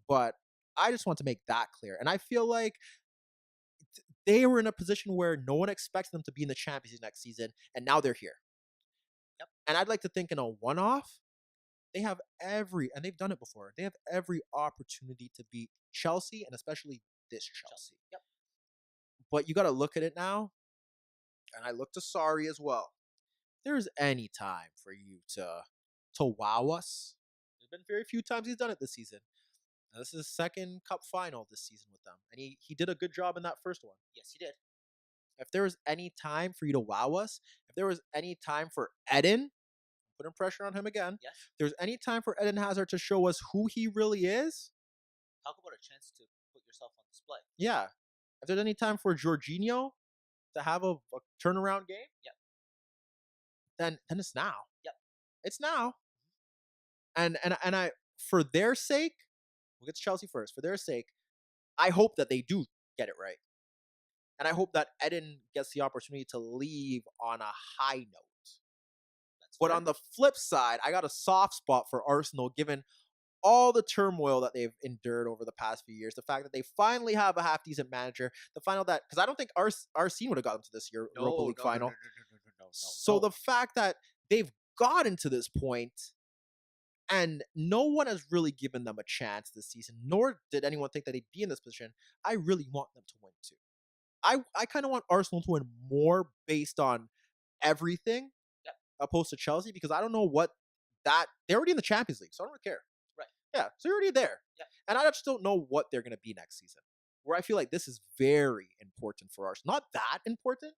But I just want to make that clear. And I feel like they were in a position where no one expected them to be in the Champions League next season, and now they're here. Yep. And I'd like to think in a one-off, they have and they've done it before, they have every opportunity to beat Chelsea, and especially this Chelsea. Yep. But you got to look at it now, and I look to Sarri as well. If there's any time for you to wow us, there's been very few times he's done it this season. Now, this is his second cup final this season with them, and he did a good job in that first one. Yes, he did. If there was any time for you to wow us, if there was any time for Eden, putting pressure on him again, yes. If there's any time for Eden Hazard to show us who he really is, talk about a chance to put yourself on display. Yeah. If there's any time for Jorginho to have a turnaround game, yep. then it's now. Yep. It's now. And I, for their sake, we'll get to Chelsea first. For their sake, I hope that they do get it right. And I hope that Eden gets the opportunity to leave on a high note. But on the flip side, I got a soft spot for Arsenal given all the turmoil that they've endured over the past few years. The fact that they finally have a half-decent manager. The final that, because I don't think Arsene would have gotten to this Europa League final. No. So the fact that they've gotten to this point and no one has really given them a chance this season, nor did anyone think that they'd be in this position, I really want them to win too. I kind of want Arsenal to win more based on everything, yep. opposed to Chelsea, because I don't know what they're already in the Champions League, so I don't really care. Right. Yeah, so they're already there. Yep. And I just don't know what they're going to be next season, where I feel like this is very important for Arsenal. Not that important,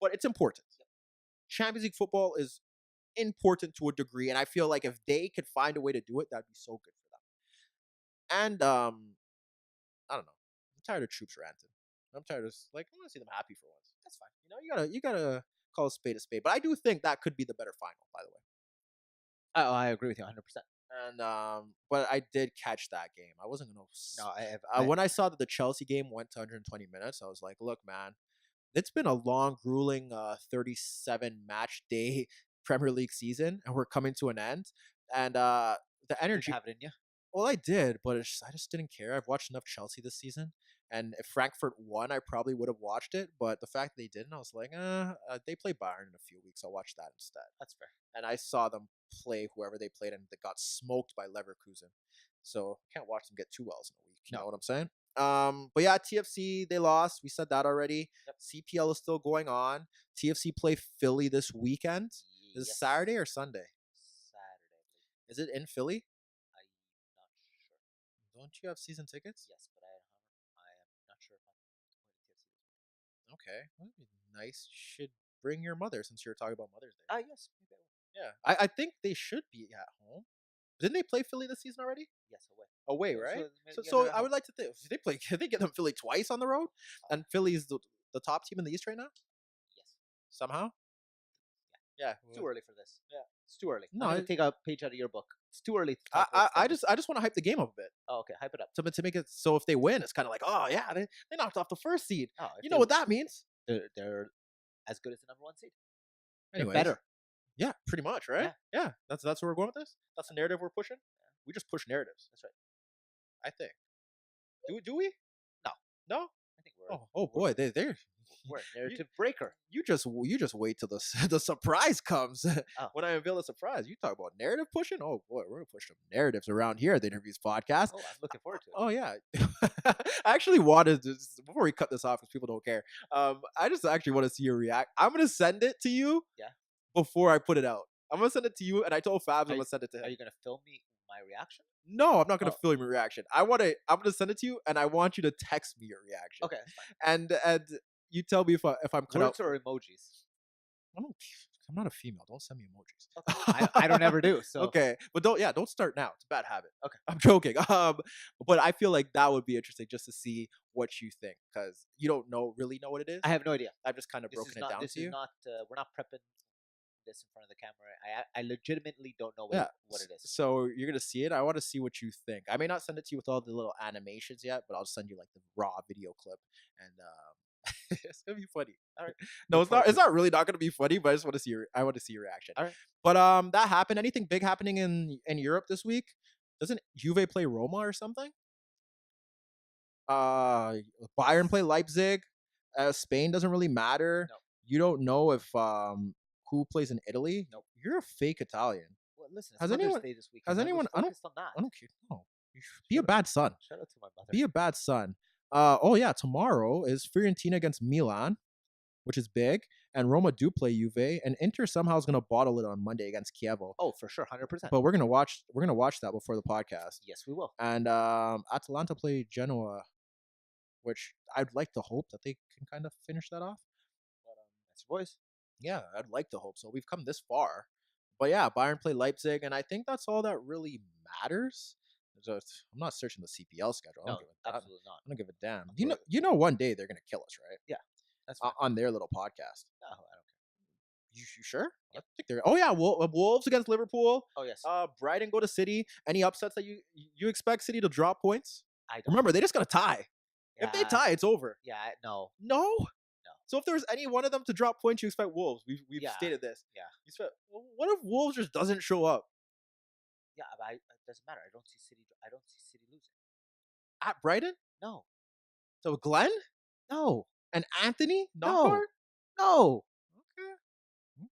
but it's important. Yep. Champions League football is important to a degree, and I feel like if they could find a way to do it, that'd be so good for them. And I don't know. I'm tired of troops ranting. I'm tired of I want to see them happy for once. That's fine. You gotta call a spade a spade. But I do think that could be the better final, by the way. Oh, I agree with you 100%. And but I did catch that game. I wasn't gonna. No, when I saw that the Chelsea game went to 120 minutes, I was like, look, man, it's been a long, grueling 37 match day Premier League season, and we're coming to an end. And the energy. Did you have it in you? Well, I did, but I just didn't care. I've watched enough Chelsea this season. And if Frankfurt won, I probably would have watched it. But the fact that they didn't, I was like, they play Bayern in a few weeks. I'll watch that instead. That's fair. And I saw them play whoever they played, and they got smoked by Leverkusen. So can't watch them get 2 Ls in a week. You know what I'm saying? But yeah, TFC they lost. We said that already. Yep. CPL is still going on. TFC play Philly this weekend. Is it Yes. Saturday or Sunday? Saturday, I believe. Is it in Philly? I'm not sure. Don't you have season tickets? Yes, but I am not sure if I'm going to TFC this week. Okay, that'd be nice. You should bring your mother since you're talking about Mother's Day. Yes, maybe I will. Yeah, I think they should be at home. Didn't they play Philly this season already? Yes, away. Away, Yeah, right? so So they're at I would home. like to think they play. They get them Philly twice on the road, and Philly's the top team in the East right now. Yes. Somehow. Yeah. It's too early for this. Yeah. It's too early. No, I'm gonna I- take a page out of your book. It's too early to I, talk I, about I standings. just want to hype the game up a bit Oh, okay, hype it up. to make it so if they win, it's kind of like, oh yeah, they knocked off the first seed. Oh, if You they- know what that means? They're as good as the number 1 seed. Anyways, They're better. Yeah, pretty much, right? Yeah, that's where we're going with this. That's the narrative we're pushing. We just push narratives. That's right. I think. Do we? No. No. I think we're Oh boy, they're we're a narrative breaker. you just wait till the surprise comes. Oh. When I unveil a surprise, you talk about narrative pushing. Oh boy, we're gonna push some narratives around here at the Interviews Podcast. Oh, I'm looking forward to it. Oh yeah, I actually wanted to, before we cut this off because people don't care. I just actually want to see your react. I'm gonna send it to you. Yeah. Before I put it out, I'm gonna send it to you, and I told Fabs I'm gonna send it to him. Are you gonna film me my reaction? No, I'm not gonna Oh. film your reaction. I'm gonna send it to you, and I want you to text me your reaction. Okay, that's fine. And you tell me if I'm cut out. Words or emojis? I'm not a female. Don't send me emojis. Okay. I don't ever do. So Okay, but don't start now. It's a bad habit. Okay. I'm joking. But I feel like that would be interesting just to see what you think because you don't really know what it is. I have no idea. I've just kind of broken it down This to is you. not. We're not prepping this in front of the camera. I legitimately don't know Yeah. what it is. So you're gonna see it. I want to see what you think. I may not send it to you with all the little animations yet, but I'll send you like the raw video clip, and it's gonna be funny. All right. No, Look it's not. forward It's not really not gonna be funny, but I just want to see I want to see your reaction. All right. But that happened. Anything big happening in Europe this week? Doesn't Juve play Roma or something? Bayern play Leipzig. Spain doesn't really matter. No. You don't know if who plays in Italy. Nope. You're a fake Italian. Well, listen. It's Has Mother's anyone- Day this week. has anyone- I don't- focused on that. I don't care. No, be a bad son. Shout out to my mother. Be a bad son. Oh yeah, tomorrow is Fiorentina against Milan, which is big, and Roma do play Juve, and Inter somehow is gonna bottle it on Monday against Chievo. Oh, for sure, 100%. But we're gonna watch that before the podcast. Yes, we will. And Atalanta play Genoa, which I'd like to hope that they can kind of finish that off. But that's your boys. Yeah, I'd like to hope so. We've come this far. But yeah, Bayern play Leipzig, and I think that's all that really matters. I'm not searching the CPL schedule. I No, don't give a damn. absolutely not. I don't give a damn. Absolutely. You know, one day they're gonna kill us, right? That's fine. On their little podcast. No, I don't care. You sure? Yep. I think they're. Oh yeah, Wolves against Liverpool. Oh yes. Brighton go to City. Any upsets that you expect City to drop points? I don't. Remember, they just gotta tie. If they Yeah, tie, it's over. Yeah. No. No. So if there's any one of them to drop points, you expect Wolves. We've Yeah. stated this. Yeah. You expect. Well, what if Wolves just doesn't show up Yeah, but it doesn't matter. I don't see City losing. at Brighton? No. So Glenn No. and Anthony No. Knockhart? No.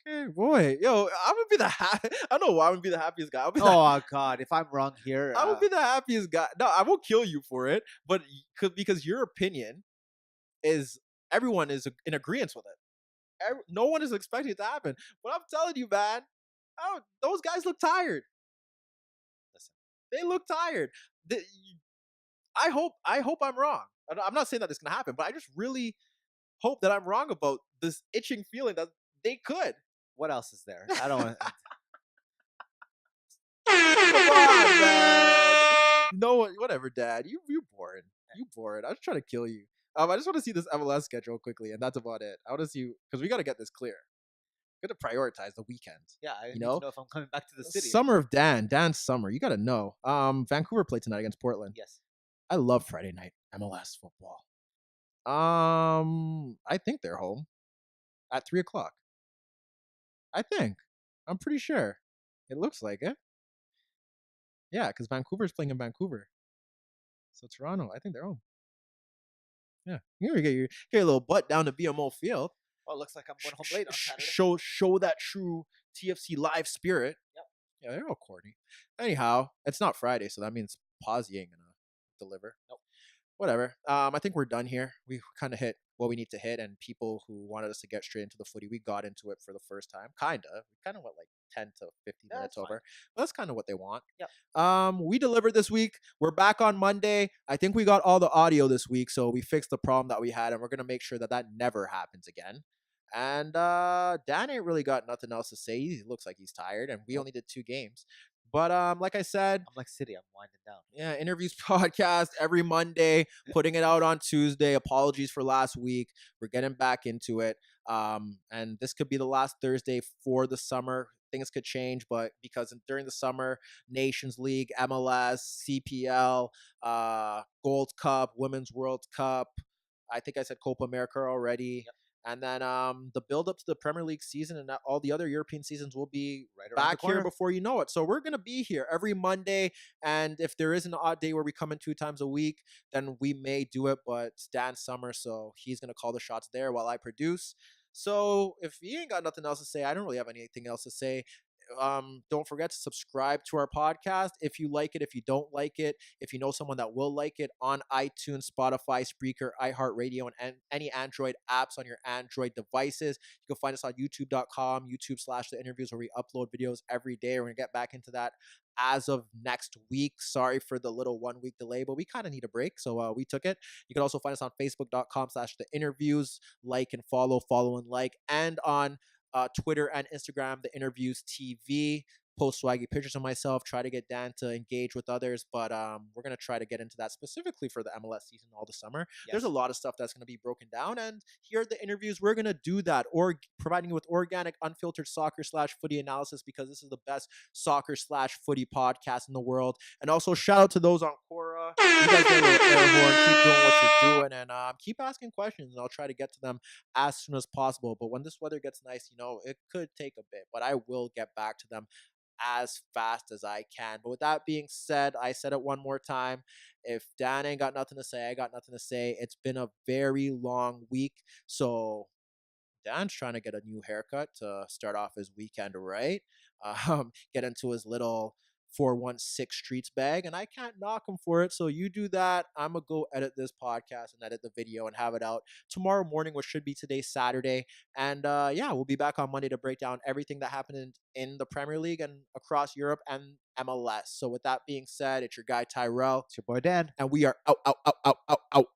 Okay, boy, yo, I'm gonna be I don't know why I'm gonna be the happiest guy. Oh God, if I'm wrong here, I would be the happiest guy. No, I won't kill you for it, but because your opinion is everyone is in agreement with it. No one is expecting it to happen. But I'm telling you, man, those guys look tired. Listen, they look tired. I hope I'm wrong. I'm not saying that it's gonna happen, but I just really hope that I'm wrong about this itching feeling that they could. what else is there? I don't want. Come on, man. No, whatever, Dad. You boring. You boring. I was trying to kill you. I just want to see this MLS schedule quickly, and that's about it. I want to see because we got to get this clear. We got to prioritize the weekends. Yeah, I need know? to know if I'm coming back to the city. Summer of Dan's summer. You got to know. Vancouver played tonight against Portland. Yes. I love Friday night MLS football. I think they're home at 3:00. I think. I'm pretty sure. It looks like it. Yeah, because Vancouver's playing in Vancouver. So Toronto, I think they're home. Yeah, you get your little butt down to BMO Field. Well, it looks like I'm going home late on Saturday. Show that true TFC live spirit. Yep. Yeah, they're all corny. Anyhow, it's not Friday, so that means Pazzi ain't gonna deliver. Nope. whatever. I think we're done here. We kind of hit what we need to hit, and people who wanted us to get straight into the footy, we got into it for the first time. We kind of went like 10 to 15 Yeah, minutes that's fine. over. But that's kind of what they want. Yep. We delivered this week. We're back on Monday. I think we got all the audio this week, so we fixed the problem that we had, and we're gonna make sure that that never happens again. And Dan ain't really got nothing else to say. He looks like he's tired, and we Nope. only did 2 games. But like I said, I'm like City. I'm winding down. yeah, interviews podcast every Monday, putting it out on Tuesday. Apologies for last week. We're getting back into it. And this could be the last Thursday for the summer. Things could change, but because during the summer, Nations League, MLS, CPL, Gold Cup, Women's World Cup. I think I said Copa America already. Yep. And then the build up to the Premier League season and all the other European seasons will be Right around the back here corner. before you know it. So we're going to be here every Monday. And if there is an odd day where we come in 2 times a week, then we may do it. But it's Dan Summer, so he's going to call the shots there while I produce. So if he ain't got nothing else to say, I don't really have anything else to say. Don't forget to subscribe to our podcast if you like it. If you don't like it, if you know someone that will like it, on iTunes, Spotify, Spreaker, iHeartRadio, and any Android apps on your Android devices. You can find us on youtube.com, YouTube/the interviews, where we upload videos every day. We're gonna get back into that as of next week. Sorry for the little 1 week delay, but we kind of need a break, so we took it. You can also find us on facebook.com/the interviews. Like and follow and like, and on Twitter and Instagram, the interviews TV. Post swaggy pictures of myself, try to get Dan to engage with others, but we're going to try to get into that specifically for the MLS season all the summer. Yes. There's a lot of stuff that's going to be broken down, and here at the interviews, we're going to do that, or providing you with organic, unfiltered soccer/footy analysis, because this is the best soccer/footy podcast in the world. And also, shout out to those on Quora. You guys get a little air horn. Keep doing what you're doing, and keep asking questions, and I'll try to get to them as soon as possible. But when this weather gets nice, it could take a bit, but I will get back to them as fast as I can. But with that being said, I said it one more time. If Dan ain't got nothing to say, I got nothing to say. It's been a very long week. So Dan's trying to get a new haircut to start off his weekend right. Get into his little 416 Streets bag, and I can't knock him for it. So you do that. I'm going to go edit this podcast and edit the video and have it out tomorrow morning, which should be today, Saturday. And yeah, we'll be back on Monday to break down everything that happened in the Premier League and across Europe and MLS. So with that being said, it's your guy Tyrrell. It's your boy Dan. And we are out.